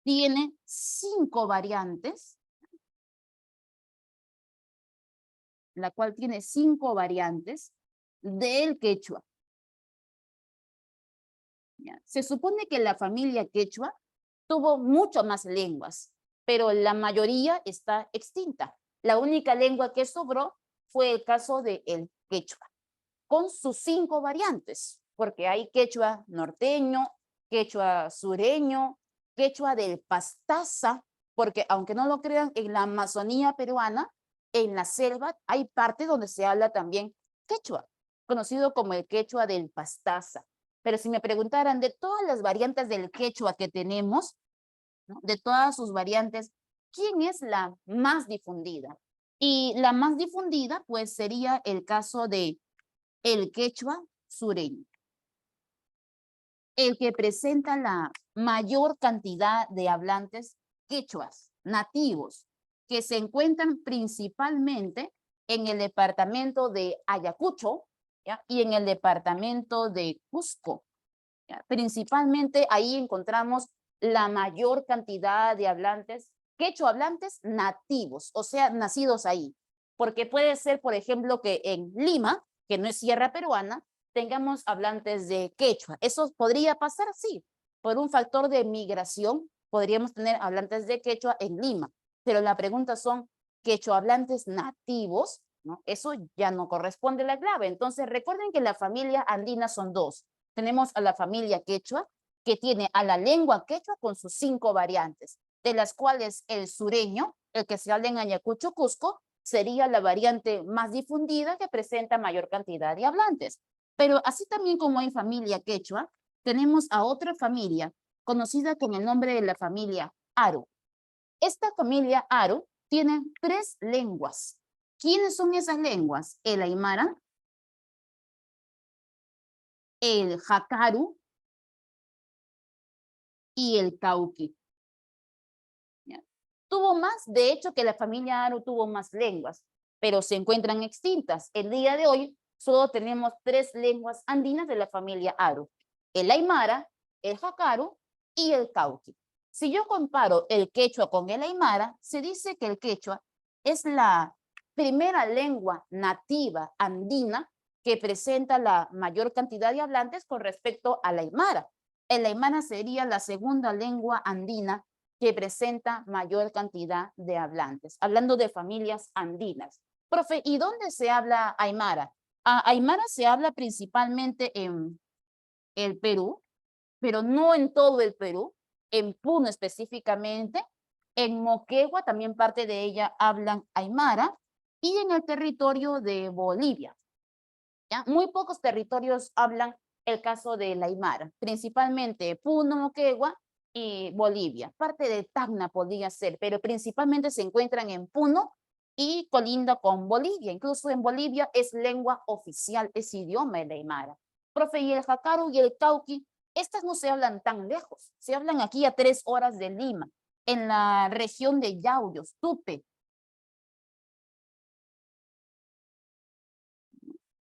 tiene 5 variantes, del quechua. Se supone que la familia quechua tuvo mucho más lenguas, pero la mayoría está extinta. La única lengua que sobró fue el caso del quechua, con sus 5 variantes, porque hay quechua norteño, quechua sureño, quechua del Pastaza, porque aunque no lo crean, en la Amazonía peruana, en la selva, hay parte donde se habla también quechua, conocido como el quechua del Pastaza. Pero si me preguntaran de todas las variantes del quechua que tenemos, ¿no? De todas sus variantes, ¿quién es la más difundida? Y la más difundida, pues, sería el caso de el quechua sureño, el que presenta la mayor cantidad de hablantes quechuas nativos, que se encuentran principalmente en el departamento de Ayacucho, ¿ya? Y en el departamento de Cusco. ¿Ya? Principalmente ahí encontramos la mayor cantidad de hablantes, quechua hablantes nativos, o sea, nacidos ahí. Porque puede ser, por ejemplo, que en Lima, que no es sierra peruana, tengamos hablantes de quechua. ¿Eso podría pasar? Sí. Por un factor de migración, podríamos tener hablantes de quechua en Lima. Pero la pregunta son, quechua hablantes nativos, ¿no? Eso ya no corresponde a la clave. Entonces, recuerden que la familia andina son dos. Tenemos a la familia quechua, que tiene a la lengua quechua con sus 5 variantes, de las cuales el sureño, el que se habla en Ayacucho, Cusco, sería la variante más difundida que presenta mayor cantidad de hablantes. Pero así también como hay familia quechua, tenemos a otra familia conocida con el nombre de la familia Aru. Esta familia Aru tiene 3 lenguas. ¿Quiénes son esas lenguas? El aymara, el jacaru y el cauqui. ¿Ya? Tuvo más, de hecho, que la familia Aru tuvo más lenguas, pero se encuentran extintas. El día de hoy solo tenemos 3 lenguas andinas de la familia Aru: el aymara, el jacaru y el cauqui. Si yo comparo el quechua con el aymara, se dice que el quechua es la primera lengua nativa andina que presenta la mayor cantidad de hablantes con respecto al aymara. El aymara sería la segunda lengua andina que presenta mayor cantidad de hablantes, hablando de familias andinas. Profe, ¿y dónde se habla aymara? Aymara se habla principalmente en el Perú, pero no en todo el Perú, en Puno específicamente, en Moquegua también parte de ella hablan aymara, y en el territorio de Bolivia. ¿Ya? Muy pocos territorios hablan el caso del aymara, principalmente Puno, Moquegua y Bolivia. Parte de Tacna podría ser, pero principalmente se encuentran en Puno y colinda con Bolivia. Incluso en Bolivia es lengua oficial, es idioma el aymara. Profe, y el jacaru y el cauqui, estas no se hablan tan lejos, se hablan aquí a 3 horas de Lima, en la región de Yauyos, Tupe.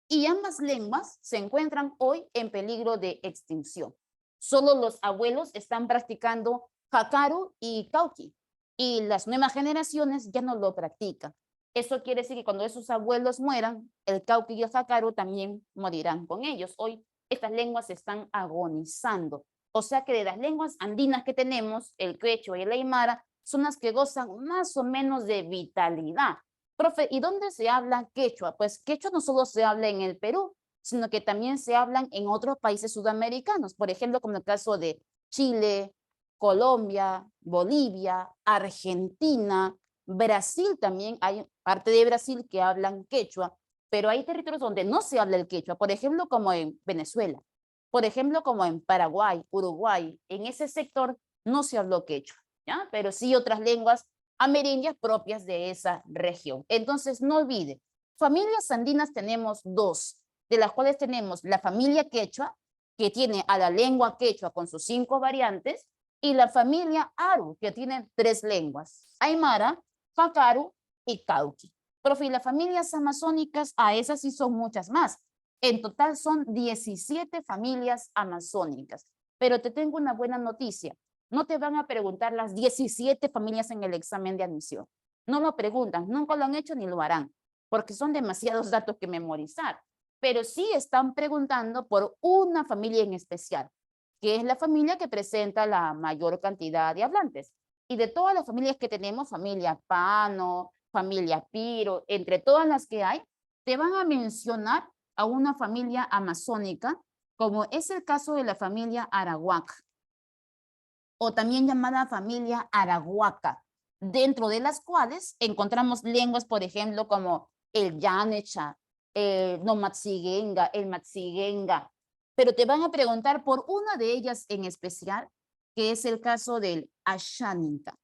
Y ambas lenguas se encuentran hoy en peligro de extinción. Solo los abuelos están practicando jacaru y cauqui, y las nuevas generaciones ya no lo practican. Eso quiere decir que cuando esos abuelos mueran, el cauqui y el jacaru también morirán con ellos. Hoy estas lenguas están agonizando. O sea que de las lenguas andinas que tenemos, el quechua y el aymara, son las que gozan más o menos de vitalidad. Profe, ¿y dónde se habla quechua? Pues quechua no solo se habla en el Perú, sino que también se hablan en otros países sudamericanos, por ejemplo, como el caso de Chile, Colombia, Bolivia, Argentina, Brasil también, hay parte de Brasil que hablan quechua, pero hay territorios donde no se habla el quechua, por ejemplo, como en Venezuela, por ejemplo, como en Paraguay, Uruguay, en ese sector no se habló quechua, ¿ya? Pero sí otras lenguas amerindias propias de esa región. Entonces, no olvide, familias andinas tenemos dos, de las cuales tenemos la familia quechua, que tiene a la lengua quechua con sus 5 variantes, y la familia aru, que tiene 3 lenguas, aymara, jacaru y cauqui. Profe, y las familias amazónicas, a esas sí son muchas más. En total son 17 familias amazónicas. Pero te tengo una buena noticia. No te van a preguntar las 17 familias en el examen de admisión. No lo preguntan, nunca lo han hecho ni lo harán, porque son demasiados datos que memorizar. Pero sí están preguntando por una familia en especial, que es la familia que presenta la mayor cantidad de hablantes. Y de todas las familias que tenemos, familia Pano, familia Piro, entre todas las que hay, te van a mencionar a una familia amazónica, como es el caso de la familia Arahuac, o también llamada familia arahuaca, dentro de las cuales encontramos lenguas, por ejemplo, como el yanecha, el nomatsigenga, el matsigenga, pero te van a preguntar por una de ellas en especial, que es el caso del asháninca.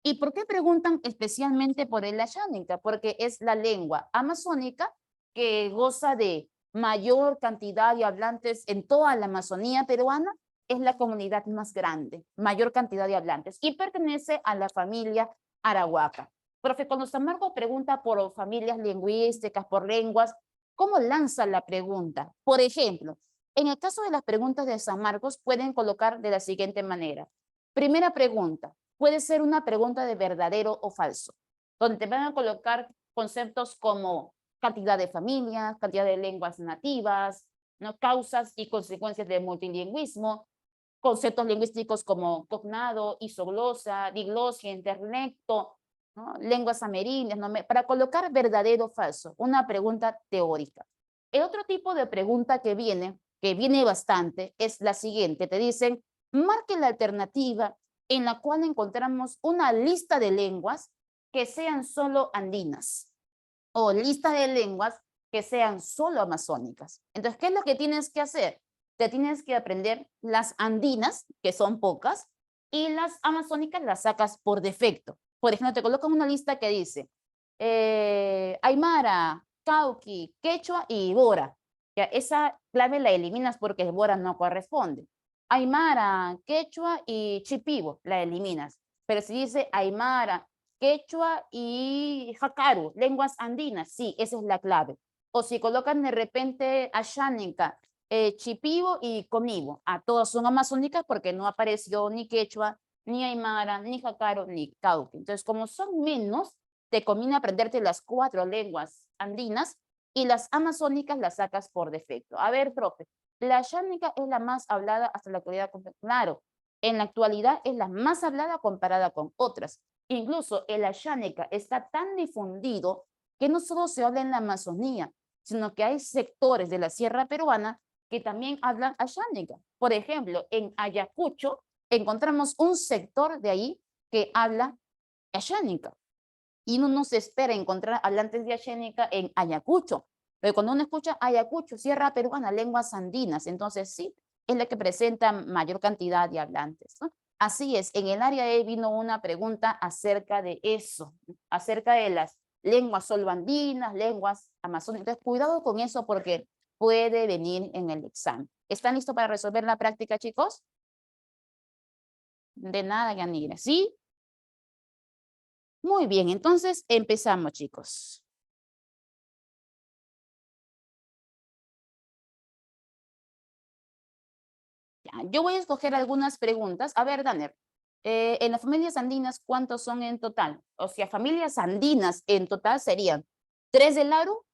¿Y por qué preguntan especialmente por el asháninca? Porque es la lengua amazónica que goza de mayor cantidad de hablantes en toda la Amazonía peruana, es la comunidad más grande, mayor cantidad de hablantes, y pertenece a la familia arahuaca. Profe, cuando San Marcos pregunta por familias lingüísticas, por lenguas, ¿cómo lanza la pregunta? Por ejemplo, en el caso de las preguntas de San Marcos, pueden colocar de la siguiente manera. Primera pregunta, puede ser una pregunta de verdadero o falso, donde te van a colocar conceptos como cantidad de familias, cantidad de lenguas nativas, ¿no? Causas y consecuencias del multilingüismo, conceptos lingüísticos como cognado, isoglosa, diglosia, interlecto, ¿no? Lenguas amerindias, ¿no? Para colocar verdadero o falso, una pregunta teórica. El otro tipo de pregunta que viene bastante, es la siguiente. Te dicen, marque la alternativa en la cual encontramos una lista de lenguas que sean solo andinas o lista de lenguas que sean solo amazónicas. Entonces, ¿qué es lo que tienes que hacer? Te tienes que aprender las andinas, que son pocas, y las amazónicas las sacas por defecto. Por ejemplo, te colocan una lista que dice aymara, cauqui, quechua y bora. Ya, esa clave la eliminas porque el bora no corresponde. Aymara, quechua y chipibo, la eliminas. Pero si dice aymara, quechua y jacaru, lenguas andinas, sí, esa es la clave. O si colocan de repente asháninca, chipibo y comibo, todas son amazónicas porque no apareció ni quechua, ni aymara, ni jacaru, ni cauqui. Entonces, como son menos, te conviene aprenderte las 4 lenguas andinas y las amazónicas las sacas por defecto. A ver, profe, la ashánica es la más hablada hasta la actualidad. Claro, en la actualidad es la más hablada comparada con otras. Incluso el ashánica está tan difundido que no solo se habla en la Amazonía, sino que hay sectores de la sierra peruana que también hablan ashánica. Por ejemplo, en Ayacucho encontramos un sector de ahí que habla ashánica. Y uno no se espera encontrar hablantes de ashánica en Ayacucho. Pero cuando uno escucha Ayacucho, sierra peruana, lenguas andinas, entonces sí, es la que presenta mayor cantidad de hablantes, ¿no? Así es, en el área E vino una pregunta acerca de eso, acerca de las lenguas soloandinas, lenguas amazónicas. Entonces, cuidado con eso porque puede venir en el examen. ¿Están listos para resolver la práctica, chicos? De nada, Yanira, ¿sí? Muy bien, entonces empezamos, chicos. Ya, yo voy a escoger algunas preguntas. A ver, Daner, en las familias andinas, ¿cuántos son en total? O sea, familias andinas en total serían 3 del Aru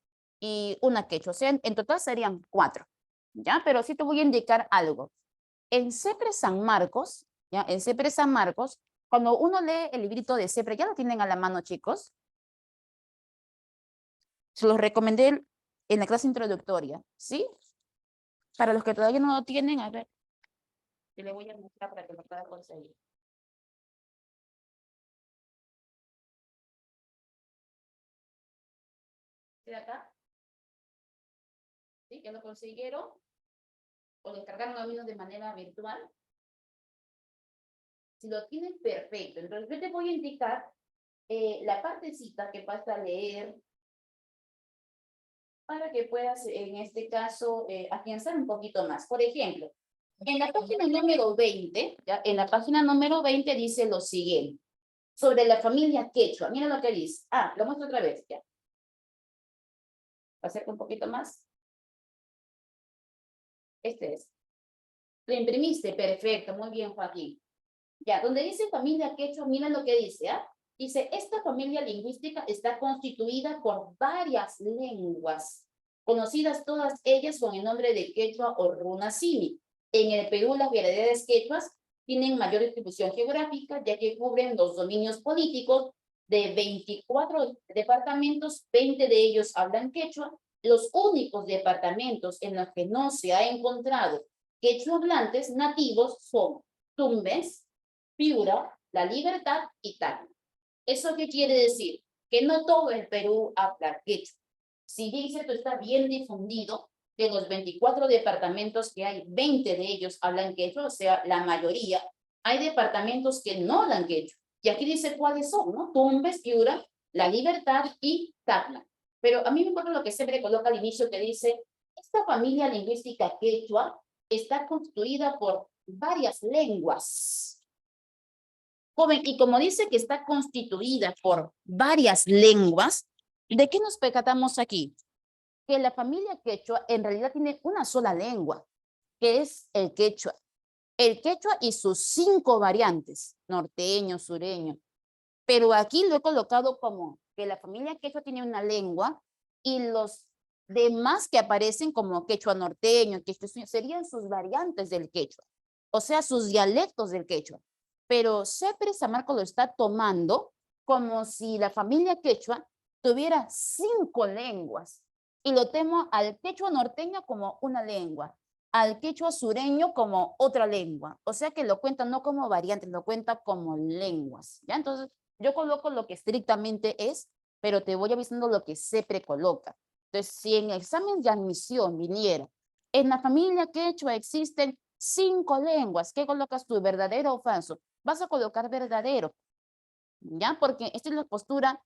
y una quechua. O sea, en total serían 4. ¿Ya? Pero sí te voy a indicar algo. En CEPRE San Marcos, ¿ya? En CEPRE San Marcos, cuando uno lee el librito de CEPRE, ya lo tienen a la mano, chicos. Se los recomendé en la clase introductoria, ¿sí? Para los que todavía no lo tienen, a ver, yo le voy a mostrar para que lo pueda conseguir. ¿Sí de acá? ¿Sí? ¿Que lo consiguieron? ¿O descargaron a menos de manera virtual? Si lo tienen, perfecto. Entonces yo te voy a indicar la partecita que vas a leer para que puedas, en este caso, afianzar un poquito más. Por ejemplo, en la página número 20, ¿ya? En la página número 20 dice lo siguiente, sobre la familia quechua. Mira lo que dice. Ah, lo muestro otra vez, ya. Acerca un poquito más. Este es. Lo imprimiste, perfecto, muy bien, Joaquín. Ya, donde dice familia quechua, mira lo que dice, ¿ah? Dice, esta familia lingüística está constituida por varias lenguas, conocidas todas ellas con el nombre de quechua o runasimi. En el Perú, las verdaderas quechuas tienen mayor distribución geográfica, ya que cubren los dominios políticos de 24 departamentos, 20 de ellos hablan quechua. Los únicos departamentos en los que no se ha encontrado quechua hablantes nativos son Tumbes, Piura, La Libertad y Tacna. ¿Eso qué quiere decir? Que no todo el Perú habla quechua. Si dice que está bien difundido, de los 24 departamentos que hay, 20 de ellos hablan quechua, o sea, la mayoría. Hay departamentos que no hablan quechua. Y aquí dice cuáles son, ¿no? Tumbes, Piura, La Libertad y Tacna. Pero a mí me importa lo que siempre coloca al inicio que dice, esta familia lingüística quechua está constituida por varias lenguas. Joven, y como dice que está constituida por varias lenguas, ¿de qué nos percatamos aquí? Que la familia quechua en realidad tiene una sola lengua, que es el quechua. El quechua y sus 5 variantes, norteño, sureño. Pero aquí lo he colocado como que la familia quechua tiene una lengua y los demás que aparecen como quechua norteño, quechua sureño, serían sus variantes del quechua, o sea, sus dialectos del quechua. Pero CEPRE San Marcos lo está tomando como si la familia quechua tuviera 5 lenguas y lo temo al quechua norteño como una lengua, al quechua sureño como otra lengua. O sea que lo cuenta no como variantes, lo cuenta como lenguas. ¿Ya? Entonces, yo coloco lo que estrictamente es, pero te voy avisando lo que se precoloca. Entonces, si en el examen de admisión viniera, en la familia quechua existen 5 lenguas, ¿qué colocas tú, verdadero o falso? Vas a colocar verdadero, ¿ya? Porque esta es la postura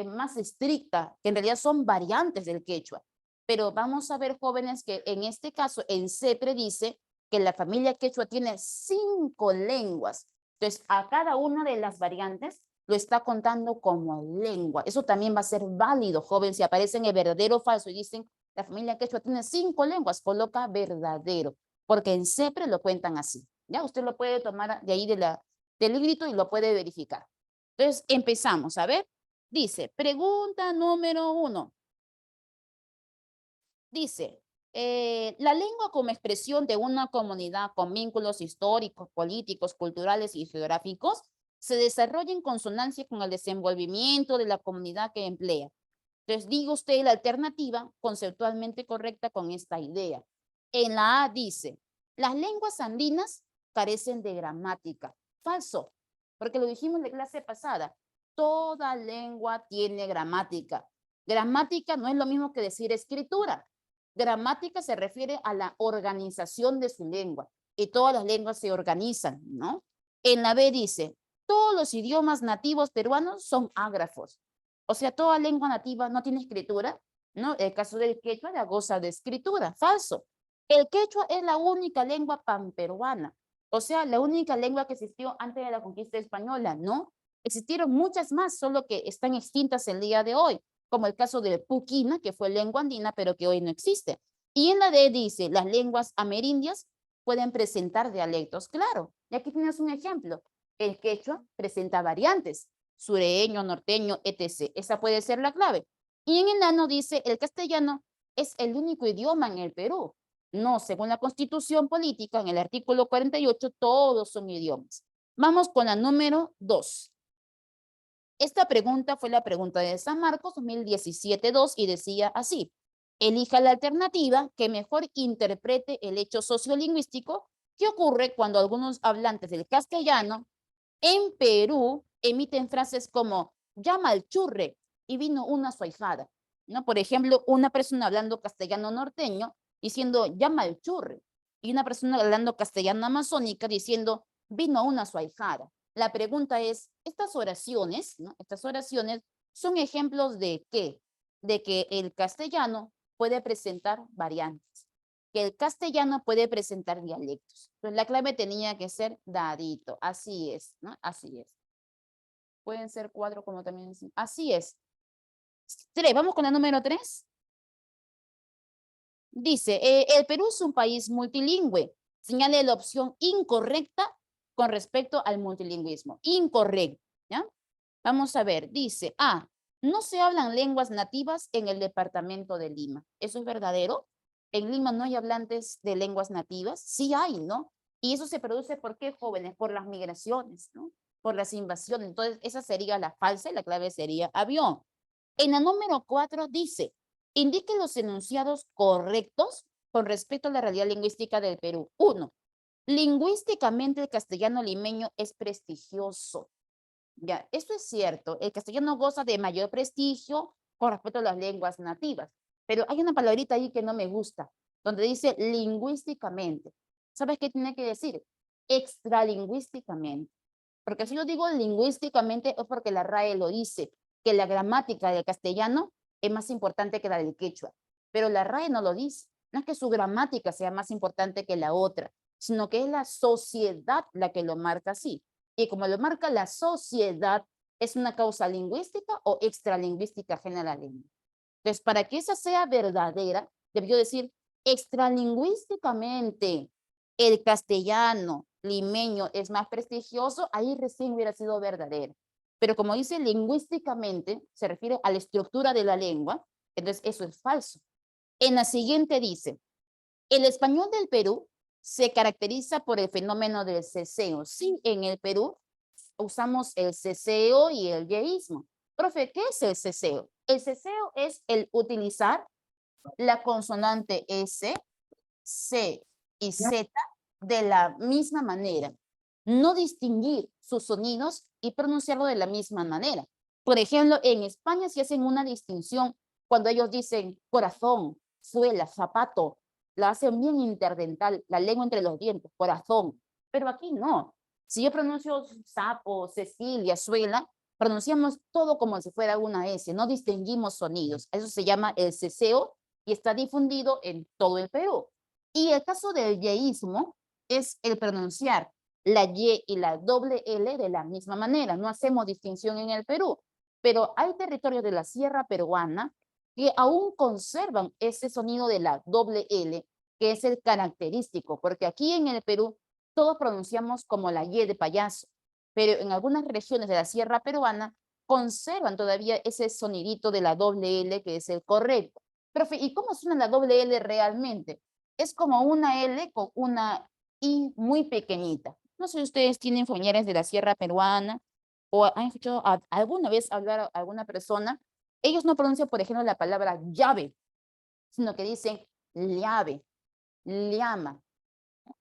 más estricta, que en realidad son variantes del quechua. Pero vamos a ver, jóvenes, que en este caso, en CEPRE dice que la familia quechua tiene 5 lenguas. Entonces, a cada una de las variantes lo está contando como lengua. Eso también va a ser válido, joven, si aparece en el verdadero o falso y dicen la familia quechua tiene 5 lenguas, coloca verdadero, porque en CEPRE lo cuentan así. Ya usted lo puede tomar de ahí del librito y lo puede verificar. Entonces, empezamos, a ver. Dice, pregunta número 1. Dice, la lengua como expresión de una comunidad con vínculos históricos, políticos, culturales y geográficos se desarrolla en consonancia con el desenvolvimiento de la comunidad que emplea. Entonces, diga usted la alternativa conceptualmente correcta con esta idea. En la A dice, las lenguas andinas carecen de gramática. Falso, porque lo dijimos en la clase pasada. Toda lengua tiene gramática. Gramática no es lo mismo que decir escritura. Gramática se refiere a la organización de su lengua. Y todas las lenguas se organizan, ¿no? En la B dice, todos los idiomas nativos peruanos son ágrafos. O sea, toda lengua nativa no tiene escritura, ¿no? El caso del quechua la goza de escritura, falso. El quechua es la única lengua panperuana, o sea, la única lengua que existió antes de la conquista española, ¿no? Existieron muchas más, solo que están extintas el día de hoy, como el caso de Puquina, que fue lengua andina, pero que hoy no existe. Y en la D dice, las lenguas amerindias pueden presentar dialectos, claro. Y aquí tienes un ejemplo. El quechua presenta variantes, sureño, norteño, etc. Esa puede ser la clave. Y en enano dice, el castellano es el único idioma en el Perú. No, según la Constitución Política, en el artículo 48, todos son idiomas. Vamos con la número 2. Esta pregunta fue la pregunta de San Marcos 2017-2 y decía así: elija la alternativa que mejor interprete el hecho sociolingüístico que ocurre cuando algunos hablantes del castellano en Perú emiten frases como llama al churre y vino una su ahijada, ¿no? Por ejemplo, una persona hablando castellano norteño diciendo llama al churre y una persona hablando castellano amazónica diciendo vino una su ahijada. La pregunta es, estas oraciones, ¿no? Estas oraciones son ejemplos de qué? De que el castellano puede presentar variantes, que el castellano puede presentar dialectos. Entonces la clave tenía que ser dadito, así es, ¿no? Así es. Pueden ser 4 como también, así es. 3, vamos con la número 3. Dice, el Perú es un país multilingüe. Señale la opción incorrecta con respecto al multilingüismo. Incorrecto, ¿ya? Vamos a ver, dice, no se hablan lenguas nativas en el departamento de Lima. ¿Eso es verdadero? En Lima no hay hablantes de lenguas nativas. Sí hay, ¿no? Y eso se produce, ¿por qué, jóvenes? Por las migraciones, ¿no? Por las invasiones. Entonces, esa sería la falsa y la clave sería avión. En la número 4 dice, indique los enunciados correctos con respecto a la realidad lingüística del Perú. 1. Lingüísticamente el castellano limeño es prestigioso. Ya, esto es cierto. El castellano goza de mayor prestigio con respecto a las lenguas nativas. Pero hay una palabrita ahí que no me gusta, donde dice lingüísticamente. ¿Sabes qué tiene que decir? Extralingüísticamente. Porque si yo digo lingüísticamente es porque la RAE lo dice, que la gramática del castellano es más importante que la del quechua. Pero la RAE no lo dice. No es que su gramática sea más importante que la otra, sino que es la sociedad la que lo marca así. Y como lo marca la sociedad, ¿es una causa lingüística o extralingüística ajena a la lengua? Entonces, para que esa sea verdadera, debió decir extralingüísticamente el castellano limeño es más prestigioso, ahí recién hubiera sido verdadero. Pero como dice lingüísticamente, se refiere a la estructura de la lengua, entonces eso es falso. En la siguiente dice, el español del Perú se caracteriza por el fenómeno del ceseo. Sí, en el Perú usamos el ceseo y el yeísmo. Profe, ¿qué es el ceseo? El ceseo es el utilizar la consonante S, C y Z de la misma manera. No distinguir sus sonidos y pronunciarlo de la misma manera. Por ejemplo, en España se hacen una distinción cuando ellos dicen corazón, suela, zapato, la hacen bien interdental, la lengua entre los dientes, corazón. Pero aquí no. Si yo pronuncio sapo, Cecilia, suela, pronunciamos todo como si fuera una S, no distinguimos sonidos. Eso se llama el ceseo y está difundido en todo el Perú. Y el caso del yeísmo es el pronunciar la Y y la doble L de la misma manera. No hacemos distinción en el Perú, pero hay territorios de la sierra peruana que aún conservan ese sonido de la doble L, que es el característico, porque aquí en el Perú todos pronunciamos como la Y de payaso, pero en algunas regiones de la sierra peruana conservan todavía ese sonidito de la doble L, que es el correcto. Profe, ¿y cómo suena la doble L realmente? Es como una L con una I muy pequeñita. No sé si ustedes tienen familiares de la sierra peruana o han escuchado alguna vez hablar a alguna persona. Ellos no pronuncian, por ejemplo, la palabra llave, sino que dicen llave, llama.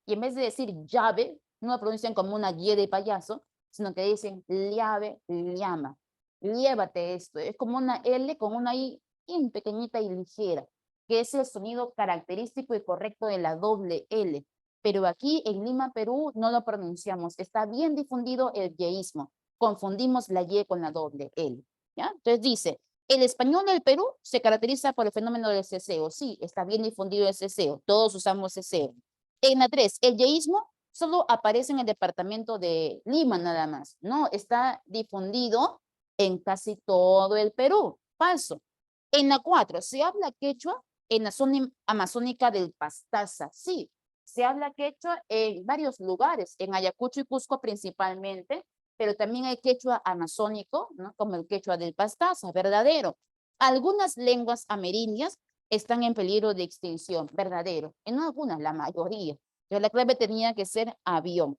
Y en vez de decir llave, no lo pronuncian como una Y de payaso, sino que dicen llave, llama. Llévate esto. Es como una L con una I bien pequeñita y ligera, que es el sonido característico y correcto de la doble L. Pero aquí en Lima, Perú, no lo pronunciamos. Está bien difundido el yeísmo. Confundimos la Y con la doble L. ¿Ya? Entonces dice, el español del Perú se caracteriza por el fenómeno del ceseo. Sí, está bien difundido el ceseo. Todos usamos ceseo. En la 3, el yeísmo solo aparece en el departamento de Lima nada más. No, está difundido en casi todo el Perú. Falso. En la 4, se habla quechua en la zona amazónica del Pastaza. Sí, se habla quechua en varios lugares, en Ayacucho y Cusco principalmente, pero también hay quechua amazónico, ¿no? Como el quechua del Pastaza, verdadero. Algunas lenguas amerindias están en peligro de extinción, verdadero. En algunas, la mayoría. Pero la clave tenía que ser avión.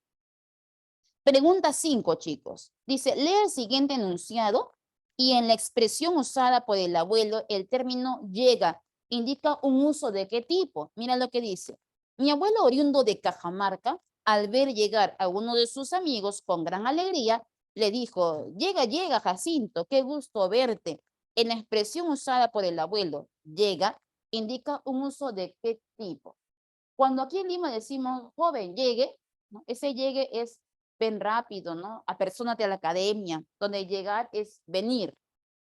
Pregunta 5, chicos. Dice, lee el siguiente enunciado y en la expresión usada por el abuelo, el término llega indica un uso de qué tipo. Mira lo que dice. Mi abuelo oriundo de Cajamarca, al ver llegar a uno de sus amigos con gran alegría, le dijo, llega, llega, Jacinto, qué gusto verte. En la expresión usada por el abuelo, llega, indica un uso de qué tipo. Cuando aquí en Lima decimos, joven, llegue, ¿no? Ese llegue es ven rápido, ¿no? Apersónate a la academia, donde llegar es venir.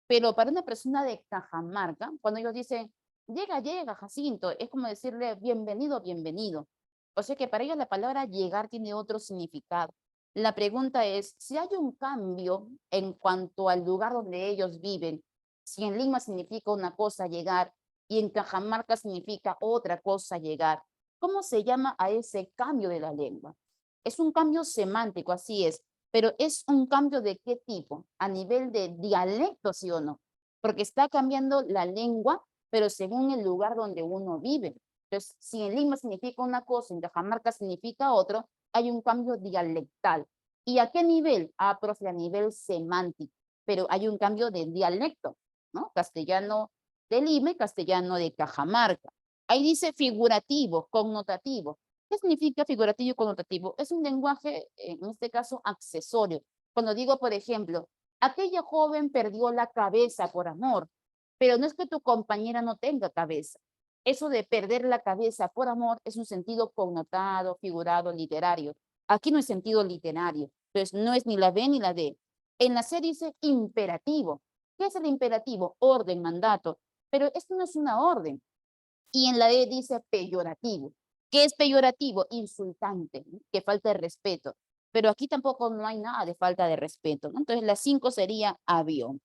Pero para una persona de Cajamarca, cuando ellos dicen, llega, llega, Jacinto, es como decirle, bienvenido, bienvenido. O sea que para ellos la palabra llegar tiene otro significado. La pregunta es, si hay un cambio en cuanto al lugar donde ellos viven, si en Lima significa una cosa llegar y en Cajamarca significa otra cosa llegar, ¿cómo se llama a ese cambio de la lengua? Es un cambio semántico, así es, pero es un cambio de qué tipo, a nivel de dialecto, sí o no, porque está cambiando la lengua, pero según el lugar donde uno vive. Entonces, si en Lima significa una cosa, en Cajamarca significa otro, hay un cambio dialectal. ¿Y a qué nivel? Ah, profe, a nivel semántico, pero hay un cambio de dialecto, ¿no? Castellano de Lima y castellano de Cajamarca. Ahí dice figurativo, connotativo. ¿Qué significa figurativo y connotativo? Es un lenguaje, en este caso, accesorio. Cuando digo, por ejemplo, aquella joven perdió la cabeza por amor, pero no es que tu compañera no tenga cabeza. Eso de perder la cabeza por amor es un sentido connotado, figurado, literario. Aquí no es sentido literario. Entonces, no es ni la B ni la D. En la C dice imperativo. ¿Qué es el imperativo? Orden, mandato. Pero esto no es una orden. Y en la E dice peyorativo. ¿Qué es peyorativo? Insultante, ¿no? Que falta de respeto. Pero aquí tampoco no hay nada de falta de respeto, ¿no? Entonces la 5 sería avión.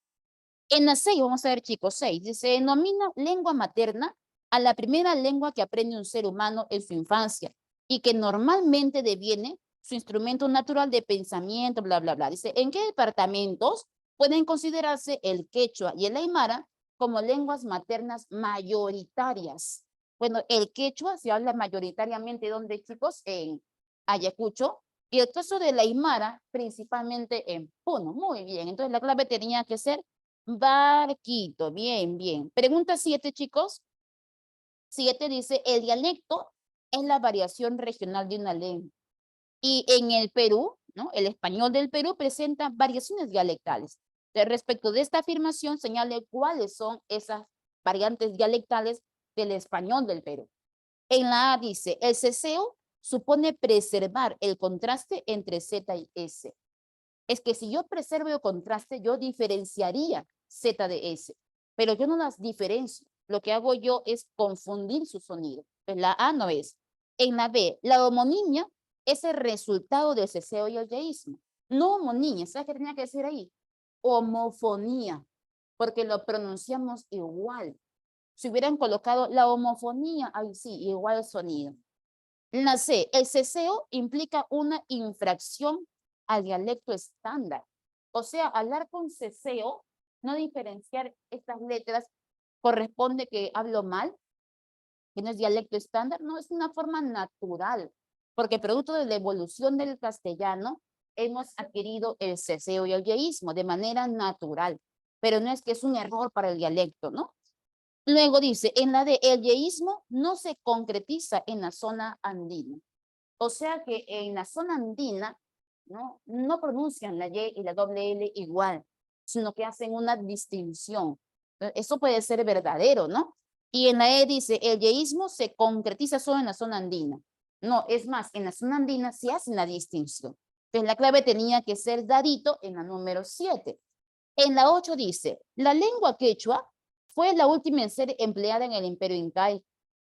En la 6, vamos a ver chicos, 6, se denomina lengua materna a la primera lengua que aprende un ser humano en su infancia y que normalmente deviene su instrumento natural de pensamiento, bla, bla, bla. Dice, ¿en qué departamentos pueden considerarse el quechua y el aymara como lenguas maternas mayoritarias? Bueno, el quechua se habla mayoritariamente, ¿dónde, chicos? En Ayacucho. Y el caso de la aymara, principalmente en Puno. Muy bien, entonces la clave tenía que ser barquito. Bien, bien. Pregunta 7, chicos. 7 dice, el dialecto es la variación regional de una lengua. Y en el Perú, ¿no? El español del Perú presenta variaciones dialectales. Respecto de esta afirmación, señale cuáles son esas variantes dialectales del español del Perú. En la A dice, el ceseo supone preservar el contraste entre Z y S. Es que si yo preservo el contraste, yo diferenciaría Z de S, pero yo no las diferencio. Lo que hago yo es confundir su sonido. Pues la A no es. En la B, la homonimia es el resultado del ceseo y el yeísmo. No homonimia, ¿sabes qué tenía que decir ahí? Homofonía, porque lo pronunciamos igual. Si hubieran colocado la homofonía, ahí sí, igual sonido. La C, el ceseo implica una infracción al dialecto estándar. O sea, hablar con ceseo, no diferenciar estas letras, corresponde que hablo mal, que no es dialecto estándar, no, es una forma natural, porque producto de la evolución del castellano, hemos adquirido el ceseo y el yeísmo de manera natural, pero no es que es un error para el dialecto, ¿no? Luego dice, en la de el yeísmo no se concretiza en la zona andina. O sea que en la zona andina no pronuncian la Y y la doble L igual, sino que hacen una distinción. Eso puede ser verdadero, ¿no? Y en la E dice, el yeísmo se concretiza solo en la zona andina. No, es más, en la zona andina se hace la distinción. Entonces la clave tenía que ser dadito en la número 7. En la 8 dice, la lengua quechua fue la última en ser empleada en el Imperio Incaico.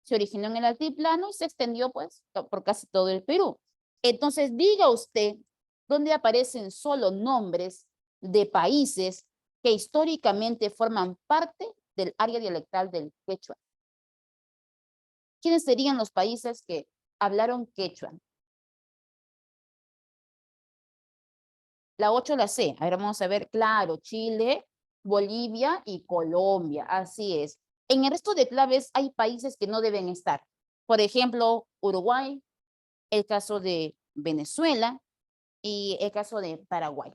Se originó en el altiplano y se extendió pues por casi todo el Perú. Entonces diga usted dónde aparecen solo nombres de países que históricamente forman parte del área dialectal del quechua. ¿Quiénes serían los países que hablaron quechua? La 8 la sé. A ver, vamos a ver. Claro, Chile, Bolivia y Colombia. Así es. En el resto de claves hay países que no deben estar. Por ejemplo, Uruguay, el caso de Venezuela y el caso de Paraguay.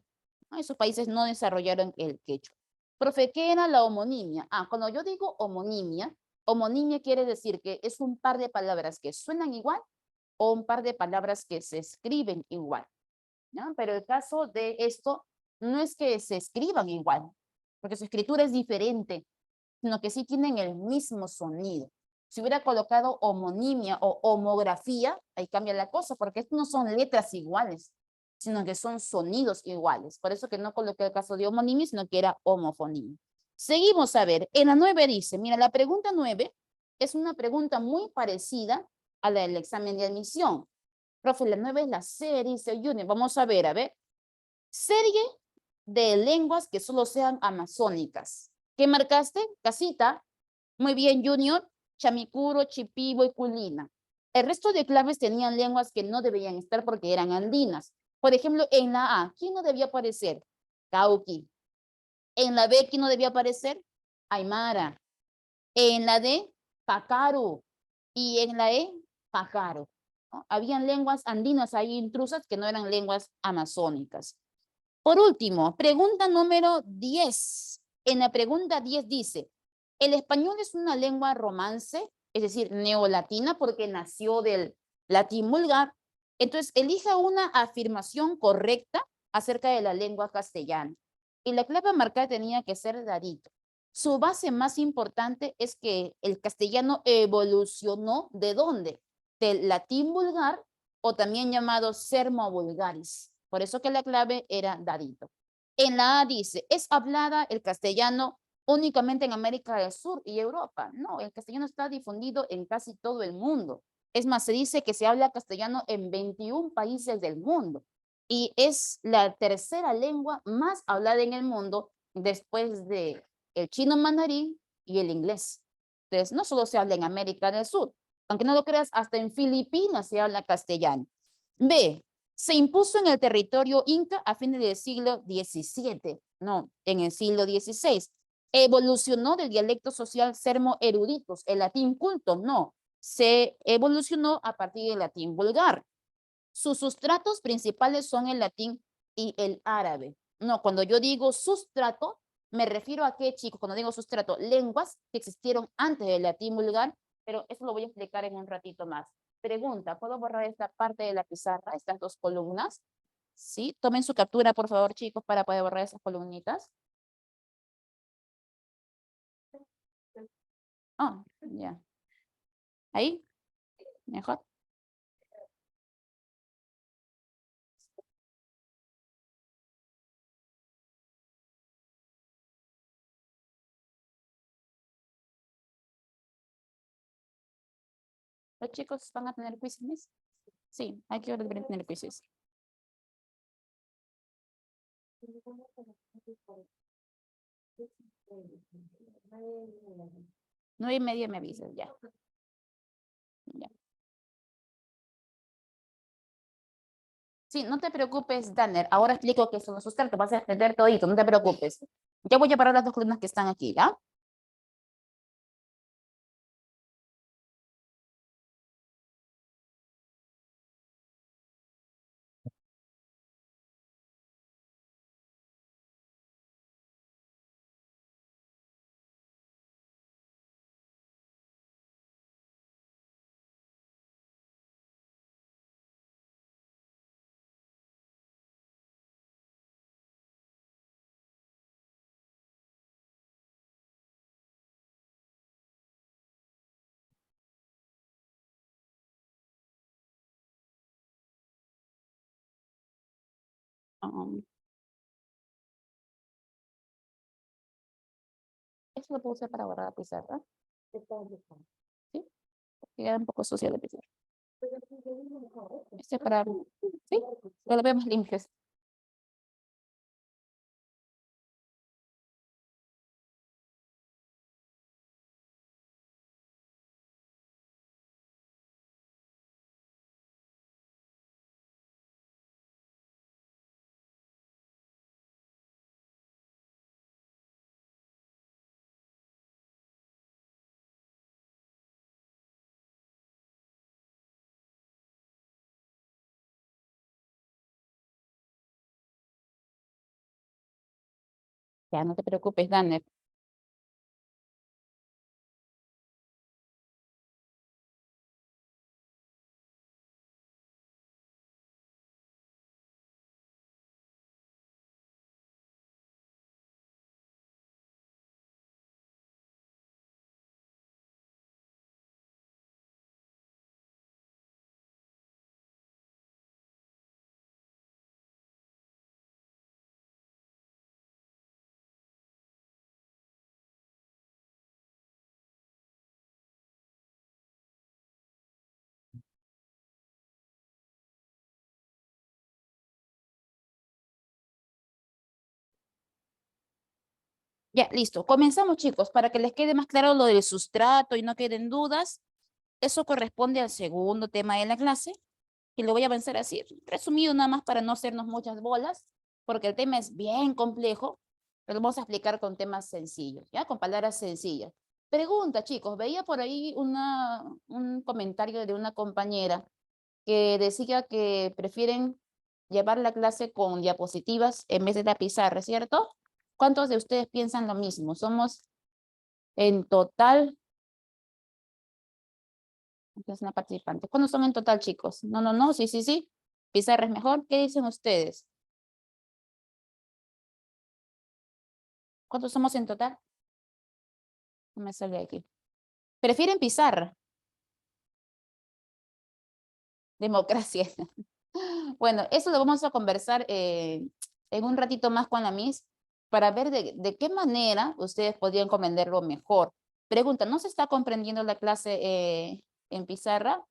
Esos países no desarrollaron el quechua. Profe, ¿qué era la homonimia? Cuando yo digo homonimia quiere decir que es un par de palabras que suenan igual o un par de palabras que se escriben igual. ¿No? Pero el caso de esto no es que se escriban igual, porque su escritura es diferente, sino que sí tienen el mismo sonido. Si hubiera colocado homonimia o homografía, ahí cambia la cosa, porque estos no son letras iguales, sino que son sonidos iguales. Por eso que no coloqué el caso de homonimia, sino que era homofonía. Seguimos a ver, en la 9 dice, mira, la pregunta 9 es una pregunta muy parecida a la del examen de admisión. Profe, la 9 es la serie, dice Junior. Vamos a ver. Serie de lenguas que solo sean amazónicas. ¿Qué marcaste? Casita. Muy bien, Junior. Chamicuro, Chipibo y Culina. El resto de claves tenían lenguas que no debían estar porque eran andinas. Por ejemplo, en la A, ¿quién no debía aparecer? Cauqui. En la B, ¿quién no debía aparecer? Aymara. En la D, Pacaru. Y en la E, Pacaro. ¿No? Habían lenguas andinas ahí intrusas que no eran lenguas amazónicas. Por último, pregunta número 10. En la pregunta 10 dice, ¿el español es una lengua romance, es decir, neolatina, porque nació del latín vulgar? Entonces, elija una afirmación correcta acerca de la lengua castellana. Y la clave a marcar tenía que ser Darito. Su base más importante es que el castellano evolucionó ¿de dónde? Del latín vulgar o también llamado sermo vulgaris. Por eso que la clave era Darito. En la A dice, ¿es hablada el castellano únicamente en América del Sur y Europa? No, el castellano está difundido en casi todo el mundo. Es más, se dice que se habla castellano en 21 países del mundo y es la tercera lengua más hablada en el mundo después de el chino mandarín y el inglés. Entonces, no solo se habla en América del Sur, aunque no lo creas, hasta en Filipinas se habla castellano. B, se impuso en el territorio inca a fines del siglo XVII, no, en el siglo XVI. Evolucionó del dialecto social sermo eruditos, el latín culto, no, se evolucionó a partir del latín vulgar. Sus sustratos principales son el latín y el árabe. No, cuando yo digo sustrato, me refiero a qué, chicos, cuando digo sustrato, lenguas que existieron antes del latín vulgar, pero eso lo voy a explicar en un ratito más. Pregunta, ¿puedo borrar esta parte de la pizarra, estas dos columnas? Sí, tomen su captura, por favor, chicos, para poder borrar esas columnitas. Ya. Ahí, mejor. ¿Los chicos van a tener quizzes? Sí, hay que tener quizzes. 9:30 me avisas, ya. Ya. Sí, no te preocupes, Danner. Ahora explico qué son los sustratos. Vas a entender todito, no te preocupes. Ya voy a parar las dos columnas que están aquí, ¿ya? Um, Eso lo puedo usar para borrar la pizarra. ¿Sí? Queda un poco sucia la pizarra. Este para, ¿sí? Lo veo más limpio. Ya, no te preocupes, Daniel. Ya, listo. Comenzamos, chicos, para que les quede más claro lo del sustrato y no queden dudas. Eso corresponde al segundo tema de la clase, y lo voy a avanzar así, resumido nada más para no hacernos muchas bolas, porque el tema es bien complejo, pero lo vamos a explicar con temas sencillos, ¿ya? Con palabras sencillas. Pregunta, chicos, veía por ahí un comentario de una compañera que decía que prefieren llevar la clase con diapositivas en vez de la pizarra, ¿cierto? ¿Cuántos de ustedes piensan lo mismo? Somos en total, es una participante. ¿Cuántos son en total, chicos? No, no, no, sí, sí, sí. Pizarra es mejor. ¿Qué dicen ustedes? ¿Cuántos somos en total? No me sale aquí. ¿Prefieren pizarra? Democracia. Bueno, eso lo vamos a conversar en un ratito más con la Miss para ver de qué manera ustedes podrían comprenderlo mejor. Pregunta, ¿no se está comprendiendo la clase en pizarra?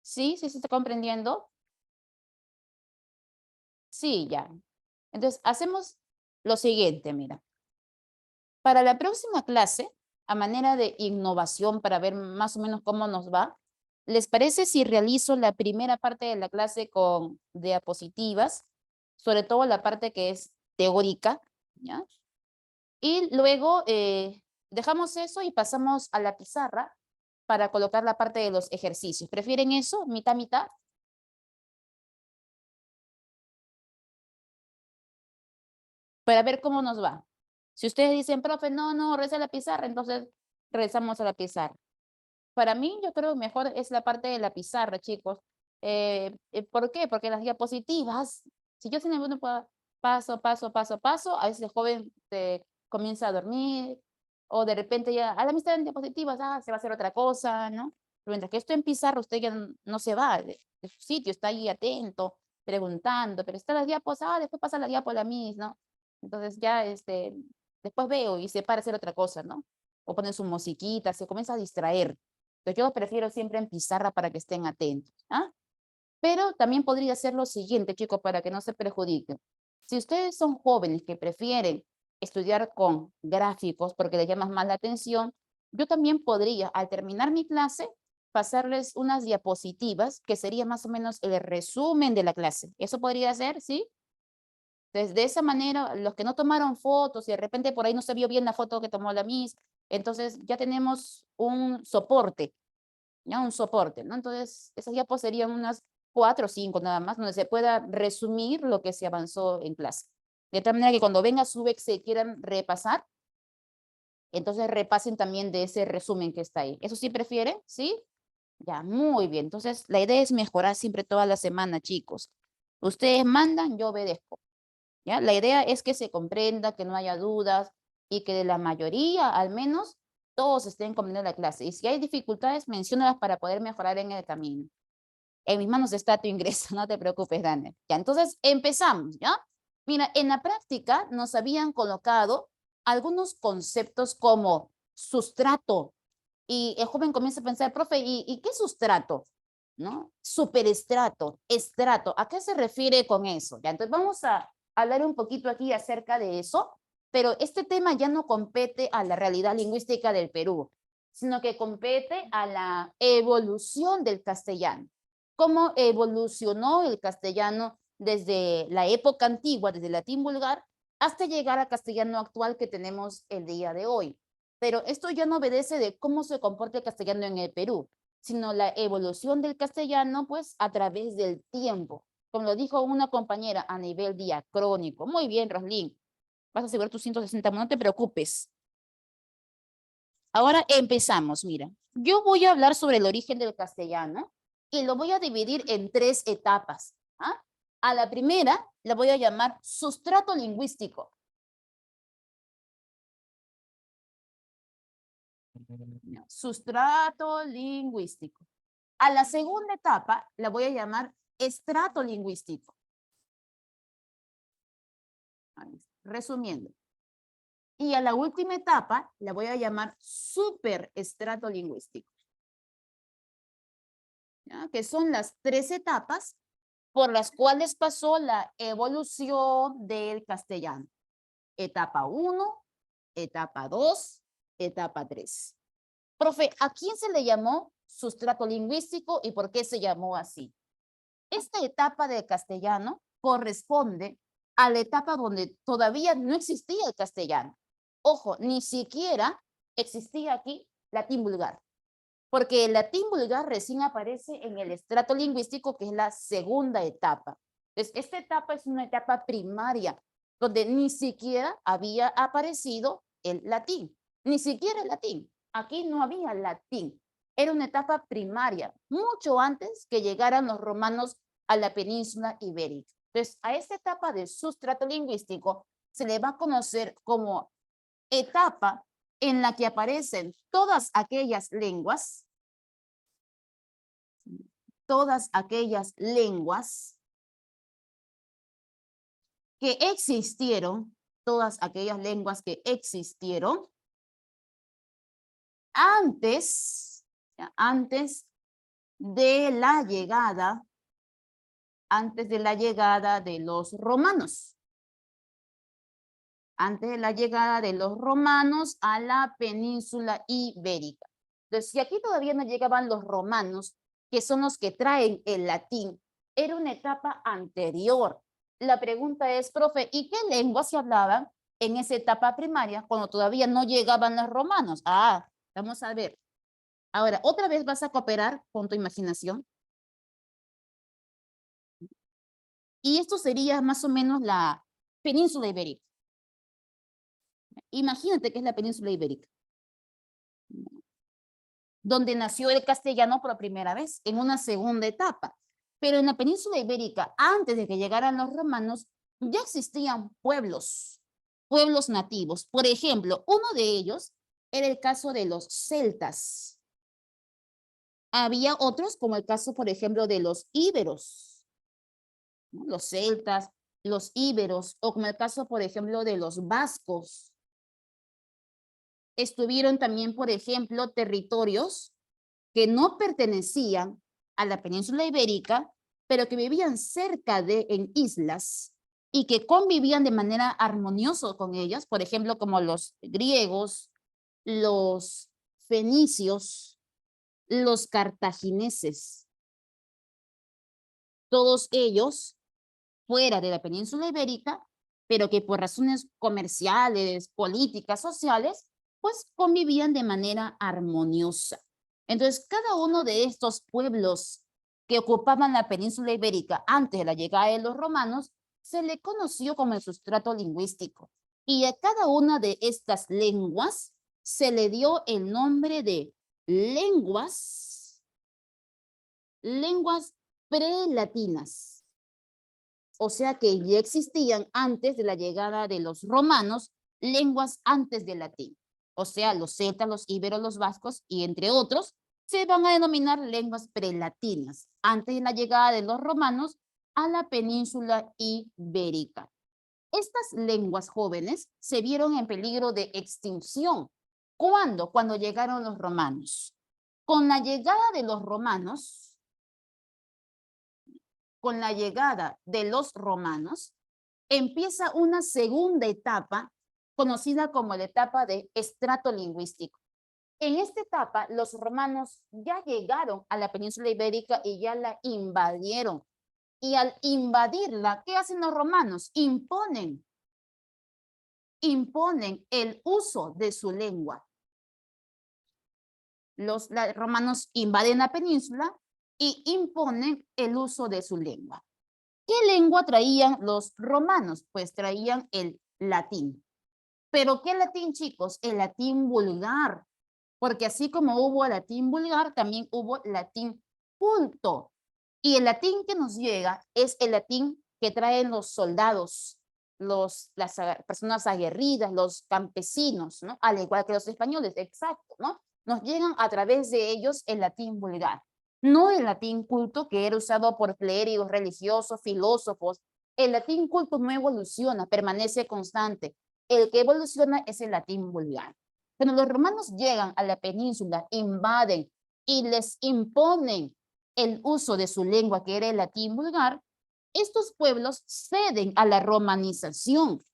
¿Sí? ¿Sí se está comprendiendo? Sí, ya. Entonces, hacemos lo siguiente, mira. Para la próxima clase, a manera de innovación para ver más o menos cómo nos va, ¿les parece si realizo la primera parte de la clase con diapositivas, sobre todo la parte que es teórica, ¿ya? Y luego dejamos eso y pasamos a la pizarra para colocar la parte de los ejercicios. ¿Prefieren eso? ¿Mitad, mitad? Para ver cómo nos va. Si ustedes dicen, profe, no, no, reza la pizarra, entonces regresamos a la pizarra. Para mí, yo creo mejor es la parte de la pizarra, chicos. ¿Por qué? Porque las diapositivas, si yo sin ninguno puedo paso, paso, paso, paso, a veces el joven comienza a dormir, o de repente ya, a la mitad en diapositivas, se va a hacer otra cosa, ¿no? Pero mientras que esto en pizarra, usted ya no se va de su sitio, está ahí atento, preguntando, pero está las diapos, después pasa la diapo a la misma, ¿no? Entonces ya, después veo y se para a hacer otra cosa, ¿no? O ponen su musiquita, se comienza a distraer. Entonces yo prefiero siempre en pizarra para que estén atentos. ¿Ah? Pero también podría hacer lo siguiente, chicos, para que no se perjudiquen. Si ustedes son jóvenes que prefieren estudiar con gráficos porque les llama más la atención, yo también podría, al terminar mi clase, pasarles unas diapositivas que sería más o menos el resumen de la clase. Eso podría ser, ¿sí? Entonces, de esa manera, los que no tomaron fotos y de repente por ahí no se vio bien la foto que tomó la Miss, entonces ya tenemos un soporte, ¿ya? Un soporte, ¿no? Entonces, esas ya pues serían unas 4 o 5 nada más, donde se pueda resumir lo que se avanzó en clase. De tal manera que cuando venga su ex se quieran repasar, entonces repasen también de ese resumen que está ahí. ¿Eso sí prefieren? ¿Sí? Ya, muy bien. Entonces, la idea es mejorar siempre toda la semana, chicos. Ustedes mandan, yo obedezco. ¿Ya? La idea es que se comprenda, que no haya dudas y que de la mayoría, al menos, todos estén comprendiendo la clase. Y si hay dificultades, menciónalas para poder mejorar en el camino. En mis manos está tu ingreso, no te preocupes, Daniel. Ya, entonces empezamos, ¿ya? Mira, en la práctica nos habían colocado algunos conceptos como sustrato. Y el joven comienza a pensar, profe, ¿y qué es sustrato? ¿No? Superestrato, estrato. ¿A qué se refiere con eso? Ya, entonces vamos a hablar un poquito aquí acerca de eso, pero este tema ya no compete a la realidad lingüística del Perú, sino que compete a la evolución del castellano. ¿Cómo evolucionó el castellano desde la época antigua, desde el latín vulgar, hasta llegar al castellano actual que tenemos el día de hoy? Pero esto ya no obedece de cómo se comporta el castellano en el Perú, sino la evolución del castellano, pues, a través del tiempo. Como lo dijo una compañera, a nivel diacrónico. Muy bien, Roslyn. Vas a asegurar tus 160, no te preocupes. Ahora empezamos, mira. Yo voy a hablar sobre el origen del castellano y lo voy a dividir en 3 etapas. ¿Ah? A la primera la voy a llamar sustrato lingüístico. Sustrato lingüístico. A la segunda etapa la voy a llamar estrato lingüístico. Resumiendo. Y a la última etapa la voy a llamar superestrato lingüístico. ¿Ya? Que son las 3 etapas por las cuales pasó la evolución del castellano. Etapa 1, etapa 2, etapa 3. Profe, ¿a quién se le llamó sustrato lingüístico y por qué se llamó así? Esta etapa del castellano corresponde a la etapa donde todavía no existía el castellano. Ojo, ni siquiera existía aquí latín vulgar, porque el latín vulgar recién aparece en el estrato lingüístico, que es la segunda etapa. Entonces, esta etapa es una etapa primaria, donde ni siquiera había aparecido el latín, ni siquiera el latín. Aquí no había latín. Era una etapa primaria, mucho antes que llegaran los romanos a la península ibérica. Entonces, a esta etapa de sustrato lingüístico se le va a conocer como etapa en la que aparecen todas aquellas lenguas que existieron, todas aquellas lenguas que existieron antes, antes de la llegada de los romanos. Antes de la llegada de los romanos a la península ibérica. Entonces, si aquí todavía no llegaban los romanos, que son los que traen el latín, era una etapa anterior. La pregunta es, profe, ¿y qué lenguas se hablaban en esa etapa primaria cuando todavía no llegaban los romanos? Ah, vamos a ver. Ahora, otra vez vas a cooperar con tu imaginación. Y esto sería más o menos la península ibérica. Imagínate que es la península ibérica, donde nació el castellano por primera vez, en una segunda etapa. Pero en la península ibérica, antes de que llegaran los romanos, ya existían pueblos nativos. Por ejemplo, uno de ellos era el caso de los celtas. Había otros, como el caso, por ejemplo, de los íberos, ¿no? Los celtas, los íberos, o como el caso, por ejemplo, de los vascos. Estuvieron también, por ejemplo, territorios que no pertenecían a la península ibérica, pero que vivían cerca en islas y que convivían de manera armoniosa con ellas, por ejemplo, como los griegos, los fenicios, los cartagineses. Todos ellos fuera de la península ibérica, pero que por razones comerciales, políticas, sociales, pues convivían de manera armoniosa. Entonces, cada uno de estos pueblos que ocupaban la península ibérica antes de la llegada de los romanos, se le conoció como el sustrato lingüístico. Y a cada una de estas lenguas se le dio el nombre de lenguas prelatinas. O sea que ya existían antes de la llegada de los romanos lenguas antes del latín. O sea, los celtas, los íberos, los vascos y entre otros se van a denominar lenguas prelatinas antes de la llegada de los romanos a la península ibérica. Estas lenguas jóvenes se vieron en peligro de extinción. ¿Cuándo? Cuando llegaron los romanos. Con la llegada de los romanos, empieza una segunda etapa conocida como la etapa de estrato lingüístico. En esta etapa, los romanos ya llegaron a la península ibérica y ya la invadieron. Y al invadirla, ¿qué hacen los romanos? Imponen el uso de su lengua. Los romanos invaden la península y imponen el uso de su lengua. ¿Qué lengua traían los romanos? Pues traían el latín. ¿Pero qué latín, chicos? El latín vulgar. Porque así como hubo latín vulgar, también hubo latín culto. Y el latín que nos llega es el latín que traen los soldados, las personas aguerridas, los campesinos, ¿no? Al igual que los españoles, exacto, ¿no? Nos llegan a través de ellos el latín vulgar. No el latín culto que era usado por clérigos, religiosos, filósofos. El latín culto no evoluciona, permanece constante. El que evoluciona es el latín vulgar. Cuando los romanos llegan a la península, invaden y les imponen el uso de su lengua, que era el latín vulgar, estos pueblos ceden a la romanización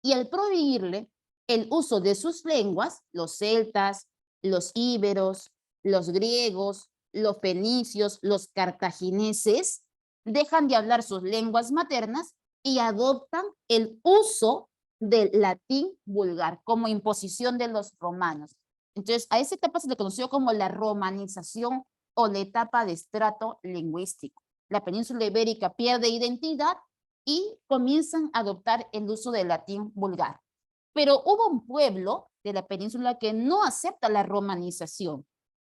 y al prohibirle el uso de sus lenguas, los celtas, los íberos, los griegos, los fenicios, los cartagineses, dejan de hablar sus lenguas maternas y adoptan el uso del latín vulgar como imposición de los romanos. Entonces, a esa etapa se le conoció como la romanización o la etapa de estrato lingüístico. La península ibérica pierde identidad y comienzan a adoptar el uso del latín vulgar. Pero hubo un pueblo de la península que no acepta la romanización.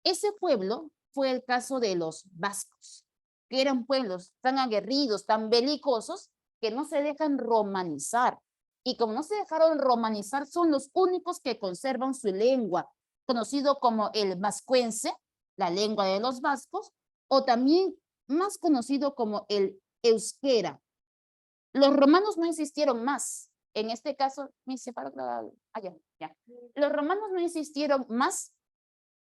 Ese pueblo fue el caso de los vascos, que eran pueblos tan aguerridos, tan belicosos, que no se dejan romanizar. Y como no se dejaron romanizar, son los únicos que conservan su lengua, conocido como el vascuense, la lengua de los vascos, o también más conocido como el euskera. Los romanos no insistieron más. En este caso, me separo. Ya. Los romanos no insistieron más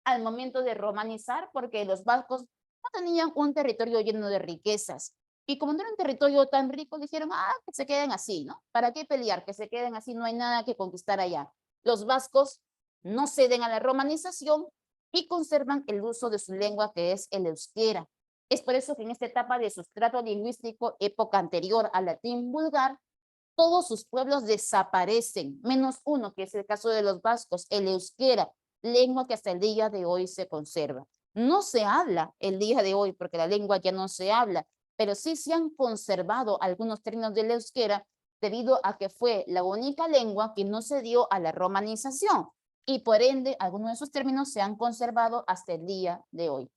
al momento de romanizar porque los vascos no tenían un territorio lleno de riquezas. Y como no era un territorio tan rico, dijeron, que se queden así, ¿no? ¿Para qué pelear? Que se queden así, no hay nada que conquistar allá. Los vascos no ceden a la romanización y conservan el uso de su lengua, que es el euskera. Es por eso que en esta etapa de sustrato lingüístico, época anterior al latín vulgar, todos sus pueblos desaparecen, menos uno, que es el caso de los vascos, el euskera, lengua que hasta el día de hoy se conserva. No se habla el día de hoy porque la lengua ya no se habla, pero sí se han conservado algunos términos del euskera debido a que fue la única lengua que no se dio a la romanización y por ende algunos de esos términos se han conservado hasta el día de hoy.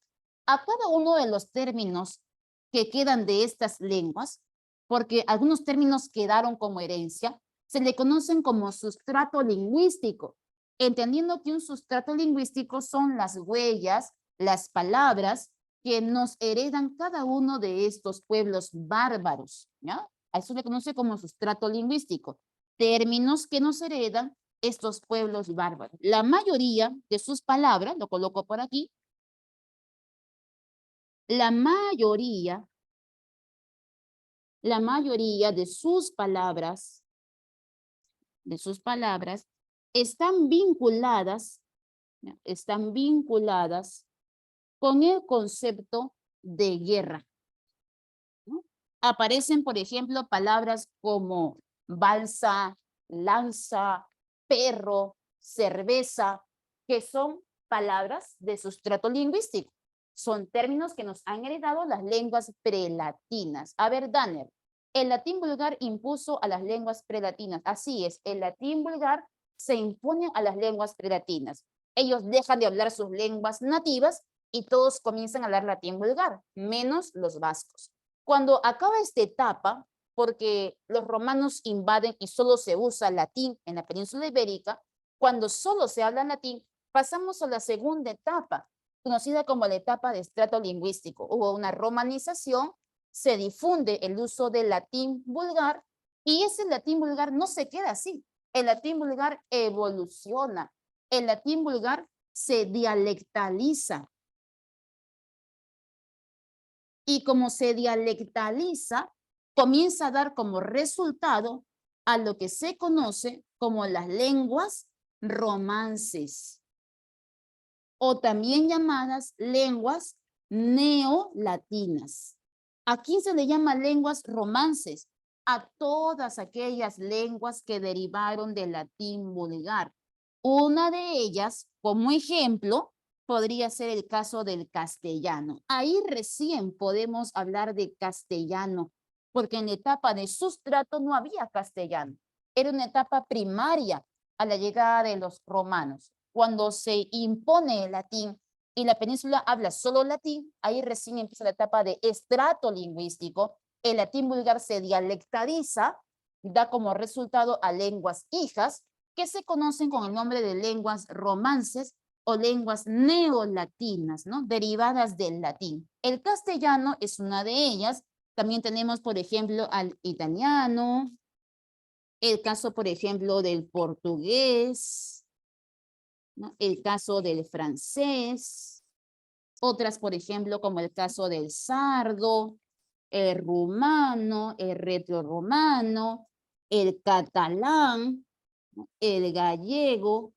A cada uno de los términos que quedan de estas lenguas, porque algunos términos quedaron como herencia, se le conocen como sustrato lingüístico, entendiendo que un sustrato lingüístico son las huellas, las palabras que nos heredan cada uno de estos pueblos bárbaros, ¿ya? A eso se le conoce como sustrato lingüístico, términos que nos heredan estos pueblos bárbaros. La mayoría de sus palabras, lo coloco por aquí, la mayoría de sus palabras, están vinculadas con el concepto de guerra, ¿no? Aparecen, por ejemplo, palabras como balsa, lanza, perro, cerveza, que son palabras de sustrato lingüístico. Son términos que nos han heredado las lenguas prelatinas. A ver, Danner, el latín vulgar impuso a las lenguas prelatinas. Así es, el latín vulgar se impone a las lenguas prelatinas. Ellos dejan de hablar sus lenguas nativas y todos comienzan a hablar latín vulgar, menos los vascos. Cuando acaba esta etapa, porque los romanos invaden y solo se usa latín en la península ibérica, cuando solo se habla latín, pasamos a la segunda etapa, conocida como la etapa de estrato lingüístico. Hubo una romanización, se difunde el uso del latín vulgar Y ese latín vulgar no se queda así. El latín vulgar evoluciona. El latín vulgar se dialectaliza. Y como se dialectaliza, comienza a dar como resultado a lo que se conoce como las lenguas romances, o también llamadas lenguas neolatinas. ¿A quién se le llama lenguas romances? A todas aquellas lenguas que derivaron del latín vulgar. Una de ellas, como ejemplo, podría ser el caso del castellano. Ahí recién podemos hablar de castellano, porque en la etapa de sustrato no había castellano. Era una etapa primaria a la llegada de los romanos. Cuando se impone el latín y la península habla solo latín, ahí recién empieza la etapa de estrato lingüístico. El latín vulgar se dialectaliza, da como resultado a lenguas hijas que se conocen con el nombre de lenguas romances o lenguas neolatinas, ¿no? Derivadas del latín. El castellano es una de ellas. También tenemos, por ejemplo, al italiano, el caso, por ejemplo, del portugués, ¿no? El caso del francés, otras, por ejemplo, como el caso del sardo, el rumano, el retroromano, el catalán, ¿no? El gallego,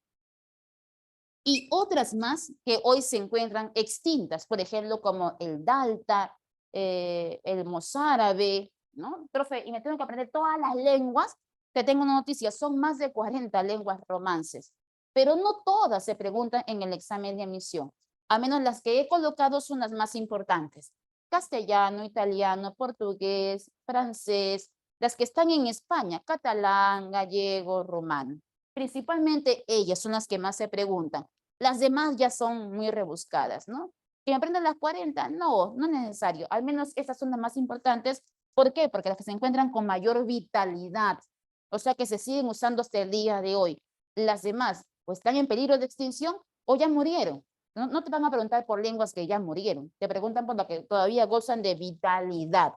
y otras más que hoy se encuentran extintas, por ejemplo, como el dalta, el mozárabe, ¿no? Profe, y me tengo que aprender todas las lenguas. Te tengo una noticia, son más de 40 lenguas romances, pero no todas se preguntan en el examen de admisión, a menos las que he colocado son las más importantes. Castellano, italiano, portugués, francés, las que están en España, catalán, gallego, rumano. Principalmente ellas son las que más se preguntan. Las demás ya son muy rebuscadas, ¿no? ¿Que me aprendan las 40? No, no es necesario. Al menos estas son las más importantes. ¿Por qué? Porque las que se encuentran con mayor vitalidad. O sea, que se siguen usando hasta el día de hoy. Las demás o están en peligro de extinción o ya murieron. No, no te van a preguntar por lenguas que ya murieron. Te preguntan por lo que todavía gozan de vitalidad.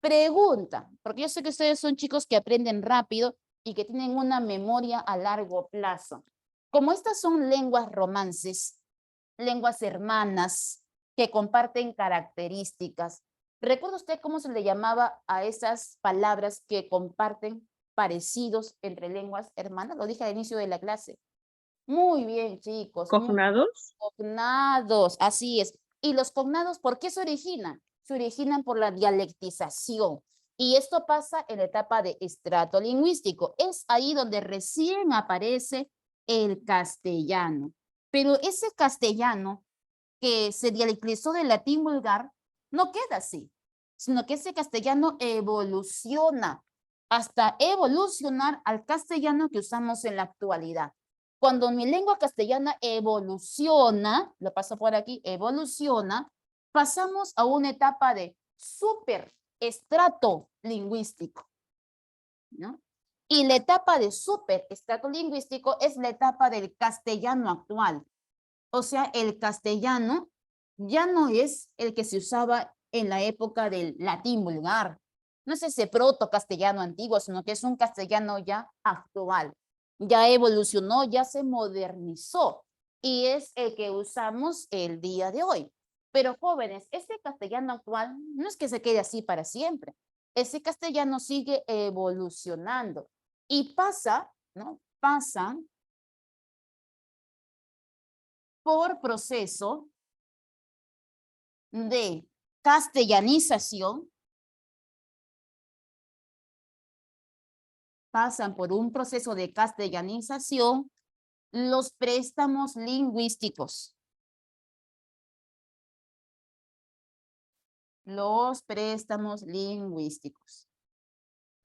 Pregunta, porque yo sé que ustedes son chicos que aprenden rápido y que tienen una memoria a largo plazo. Como estas son lenguas romances, lenguas hermanas que comparten características, ¿recuerda usted cómo se le llamaba a esas palabras que comparten parecidos entre lenguas hermanas? Lo dije al inicio de la clase. Muy bien, chicos. ¿Cognados? Cognados, así es. ¿Y los cognados por qué se originan? Se originan por la dialectización. Y esto pasa en la etapa de estrato lingüístico. Es ahí donde recién aparece el castellano. Pero ese castellano que se dialectizó del latín vulgar no queda así, sino que ese castellano evoluciona hasta evolucionar al castellano que usamos en la actualidad. Cuando mi lengua castellana evoluciona, lo paso por aquí, evoluciona, pasamos a una etapa de superestrato lingüístico, ¿no? Y la etapa de superestrato lingüístico es la etapa del castellano actual. O sea, el castellano ya no es el que se usaba en la época del latín vulgar. No es ese proto castellano antiguo, sino que es un castellano ya actual. Ya evolucionó, ya se modernizó y es el que usamos el día de hoy. Pero jóvenes, este castellano actual no es que se quede así para siempre. Ese castellano sigue evolucionando y pasa, ¿no? Pasan por proceso de castellanización, pasan por un proceso de castellanización los préstamos lingüísticos. Los préstamos lingüísticos.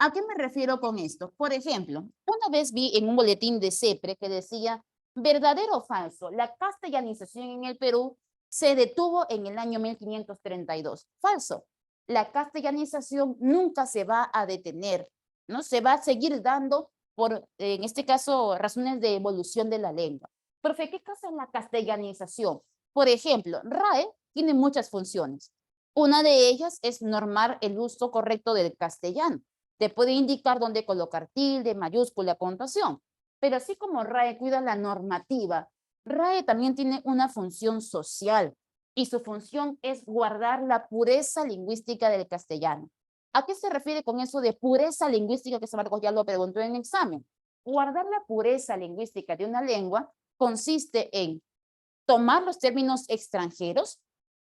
¿A qué me refiero con esto? Por ejemplo, una vez vi en un boletín de CEPRE que decía, ¿verdadero o falso? La castellanización en el Perú se detuvo en el año 1532. Falso. La castellanización nunca se va a detener, ¿no? Se va a seguir dando por, en este caso, razones de evolución de la lengua. Profe, ¿qué cosa es la castellanización? Por ejemplo, RAE tiene muchas funciones. Una de ellas es normar el uso correcto del castellano. te puede indicar dónde colocar tilde, mayúscula, puntuación. Pero así como RAE cuida la normativa, RAE también tiene una función social y su función es guardar la pureza lingüística del castellano. ¿A qué se refiere con eso de pureza lingüística que Marcos ya lo preguntó en examen? Guardar la pureza lingüística de una lengua consiste en tomar los términos extranjeros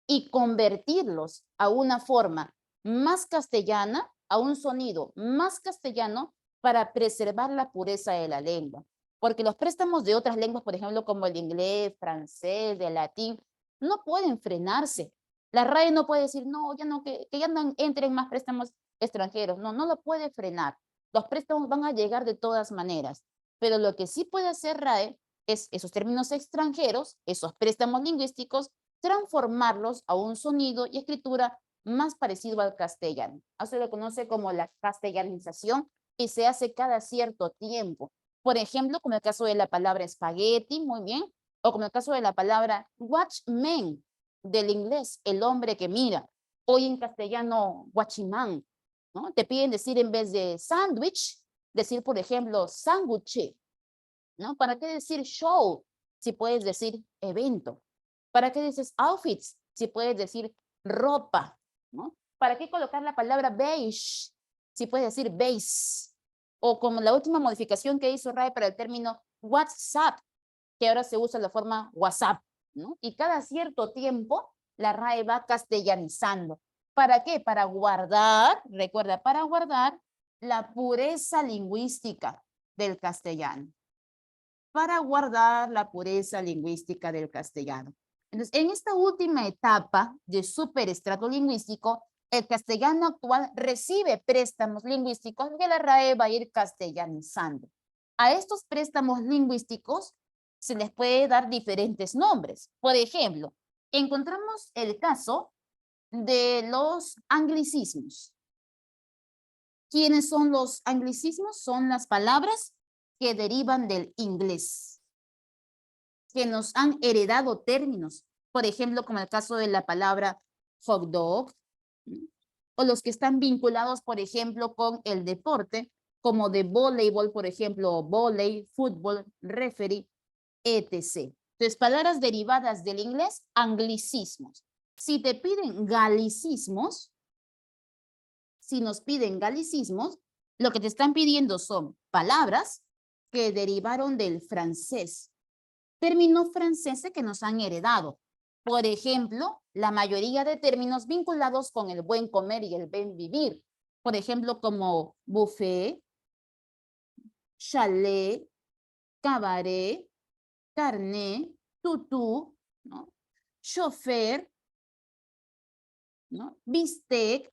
y convertirlos a una forma más castellana, a un sonido más castellano para preservar la pureza de la lengua. Porque los préstamos de otras lenguas, por ejemplo, como el inglés, francés, el latín, no pueden frenarse. La RAE no puede decir, no, ya no, que ya no entren más préstamos extranjeros. No, no lo puede frenar. Los préstamos van a llegar de todas maneras. Pero lo que sí puede hacer RAE es esos términos extranjeros, esos préstamos lingüísticos, transformarlos a un sonido y escritura más parecido al castellano. Eso se lo conoce como la castellanización y se hace cada cierto tiempo. Por ejemplo, como el caso de la palabra espagueti, muy bien, o como el caso de la palabra watchman, del inglés, el hombre que mira. Hoy en castellano, watchman, ¿no? Te piden decir en vez de sándwich, decir, por ejemplo, sándwich, ¿no? ¿Para qué decir show si puedes decir evento? ¿Para qué dices outfits si puedes decir ropa? ¿No? ¿Para qué colocar la palabra beige si puedes decir base? O como la última modificación que hizo RAE para el término WhatsApp, que ahora se usa la forma WhatsApp, ¿no? Y cada cierto tiempo la RAE va castellanizando. ¿Para qué? Para guardar, recuerda, para guardar la pureza lingüística del castellano. Para guardar la pureza lingüística del castellano. Entonces, en esta última etapa de superestrato lingüístico, el castellano actual recibe préstamos lingüísticos que la RAE va a ir castellanizando. A estos préstamos lingüísticos se les puede dar diferentes nombres. Por ejemplo, encontramos el caso de los anglicismos. ¿Quiénes son los anglicismos? Son las palabras que derivan del inglés, que nos han heredado términos, por ejemplo, como el caso de la palabra hot dog, o los que están vinculados, por ejemplo, con el deporte, como de voleibol, por ejemplo, volei, fútbol, referee, etc. Entonces, palabras derivadas del inglés, anglicismos. Si te piden galicismos, si nos piden galicismos, lo que te están pidiendo son palabras que derivaron del francés, términos franceses que nos han heredado. Por ejemplo, la mayoría de términos vinculados con el buen comer y el buen vivir. Por ejemplo, como buffet, chalet, cabaret, carnet, tutú, ¿no? Chofer, ¿no? Bistec,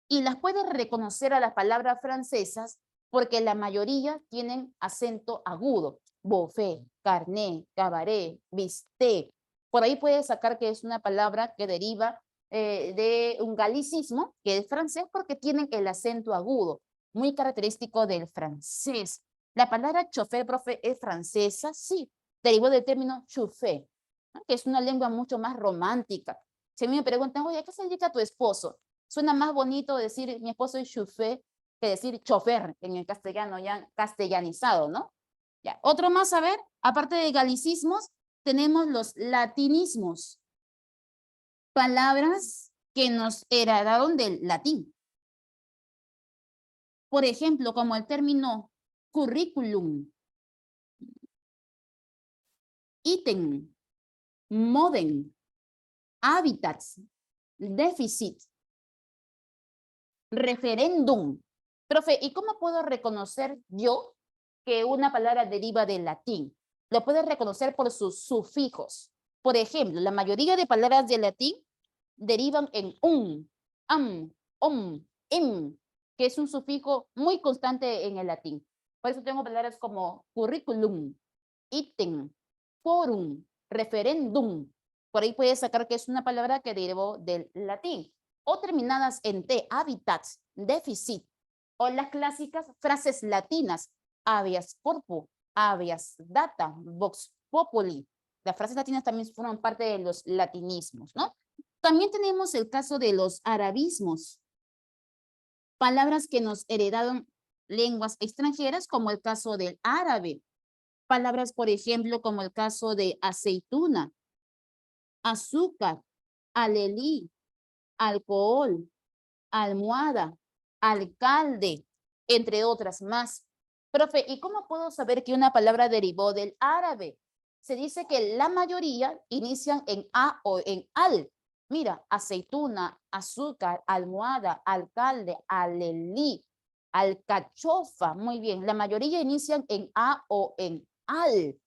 y las puedes reconocer a las palabras francesas porque la mayoría tienen acento agudo. Buffet, carnet, cabaret, bistec. Por ahí puedes sacar que es una palabra que deriva de un galicismo, que es francés, porque tienen el acento agudo, muy característico del francés. La palabra chofer, profe, ¿es francesa? Sí, derivó del término chauffeur, ¿no? Que es una lengua mucho más romántica. Si a mí me preguntan, oye, ¿a qué se dedica tu esposo? Suena más bonito decir mi esposo es chauffeur que decir chofer en el castellano, ya castellanizado, ¿no? Ya. Otro más, a ver, aparte de galicismos, tenemos los latinismos. Palabras que nos heredaron del latín. Por ejemplo, como el término curriculum, ítem, modem, hábitats, déficit, referéndum. Profe, ¿y cómo puedo reconocer yo que una palabra deriva del latín? Lo puedes reconocer por sus sufijos. Por ejemplo, la mayoría de palabras del latín derivan en im, que es un sufijo muy constante en el latín. Por eso tengo palabras como curriculum, ítem, forum, referéndum. Por ahí puedes sacar que es una palabra que derivó del latín. O terminadas en T, hábitats, déficit. O las clásicas frases latinas, habeas corpus, habeas data, vox populi. Las frases latinas también forman parte de los latinismos, ¿no? También tenemos el caso de los arabismos. Palabras que nos heredaron lenguas extranjeras, como el caso del árabe. Palabras, por ejemplo, como el caso de aceituna, azúcar, alelí, alcohol, almohada, alcalde, entre otras más. Profe, ¿y cómo puedo saber que una palabra derivó del árabe? Se dice que la mayoría inician en a o en al. Mira, aceituna, azúcar, almohada, alcalde, alelí, alcachofa. Muy bien, la mayoría inician en a o en al.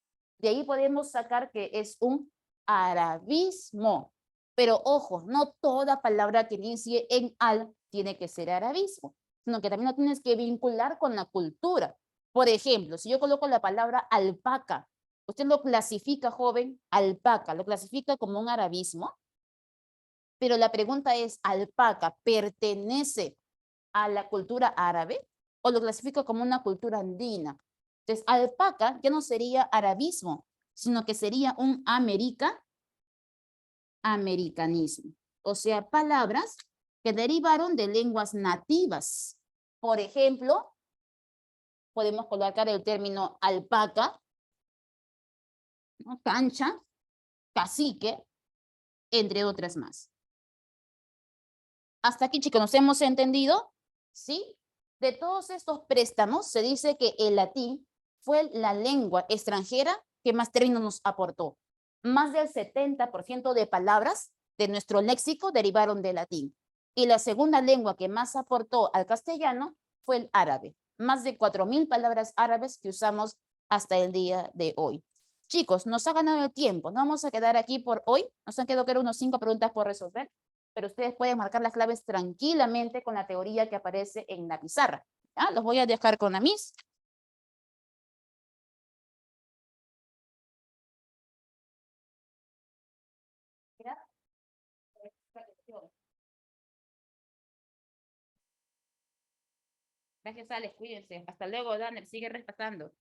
De ahí podemos sacar que es un arabismo. Pero ojo, no toda palabra que inicie en al tiene que ser arabismo, sino que también lo tienes que vincular con la cultura. Por ejemplo, si yo coloco la palabra alpaca, usted lo clasifica, joven, alpaca, lo clasifica como un arabismo, pero la pregunta es, ¿alpaca pertenece a la cultura árabe o lo clasifica como una cultura andina? Entonces, alpaca ya no sería arabismo, sino que sería un americanismo. O sea, palabras que derivaron de lenguas nativas. Por ejemplo, podemos colocar el término alpaca, ¿no? Cancha, cacique, entre otras más. Hasta aquí, chicos, ¿nos hemos entendido? ¿Sí? De todos estos préstamos, se dice que el latín fue la lengua extranjera que más términos nos aportó. Más del 70% de palabras de nuestro léxico derivaron del latín. Y la segunda lengua que más aportó al castellano fue el árabe. Más de 4.000 palabras árabes que usamos hasta el día de hoy. Chicos, nos ha ganado el tiempo. No vamos a quedar aquí por hoy. Nos han quedado unos 5 preguntas por resolver, pero ustedes pueden marcar las claves tranquilamente con la teoría que aparece en la pizarra. ¿Ya? Los voy a dejar con la Miss. Gracias, Alex. Cuídense. Hasta luego, Daniel. Sigue repasando.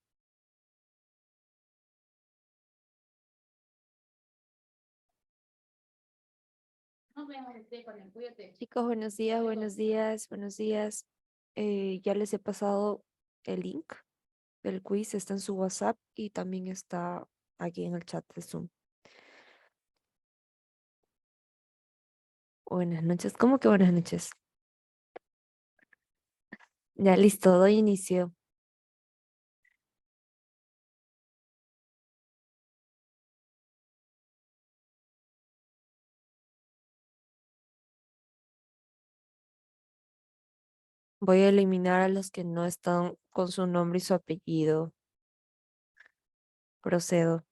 Nos vemos, Stephanie. Cuídate. Chicos, buenos días, Hasta luego. buenos días, buenos días. Ya les he pasado el link del quiz, está en su WhatsApp y también está aquí en el chat de Zoom. Buenas noches, ¿cómo que buenas noches? Ya listo, doy inicio. Voy a eliminar a los que no están con su nombre y su apellido. Procedo.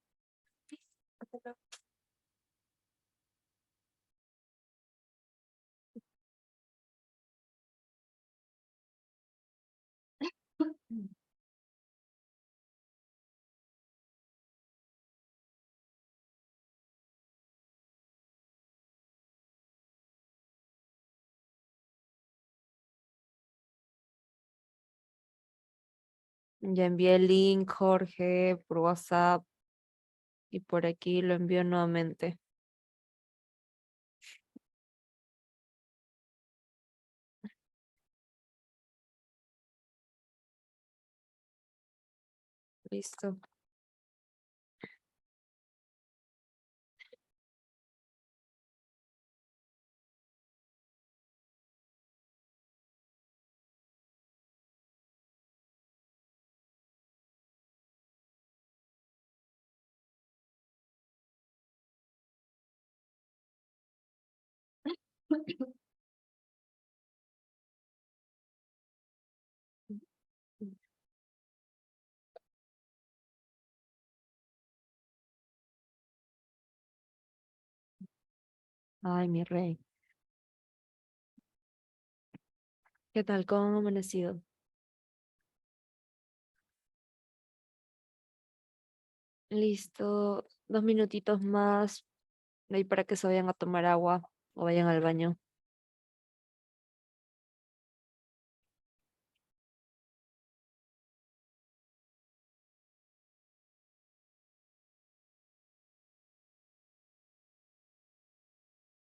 Ya envié el link, Jorge, por WhatsApp y por aquí lo envío nuevamente. Listo. Ay, mi rey. ¿Qué tal? ¿Cómo han amanecido? Listo. 2 minutitos más de ahí para que se vayan a tomar agua o vayan al baño.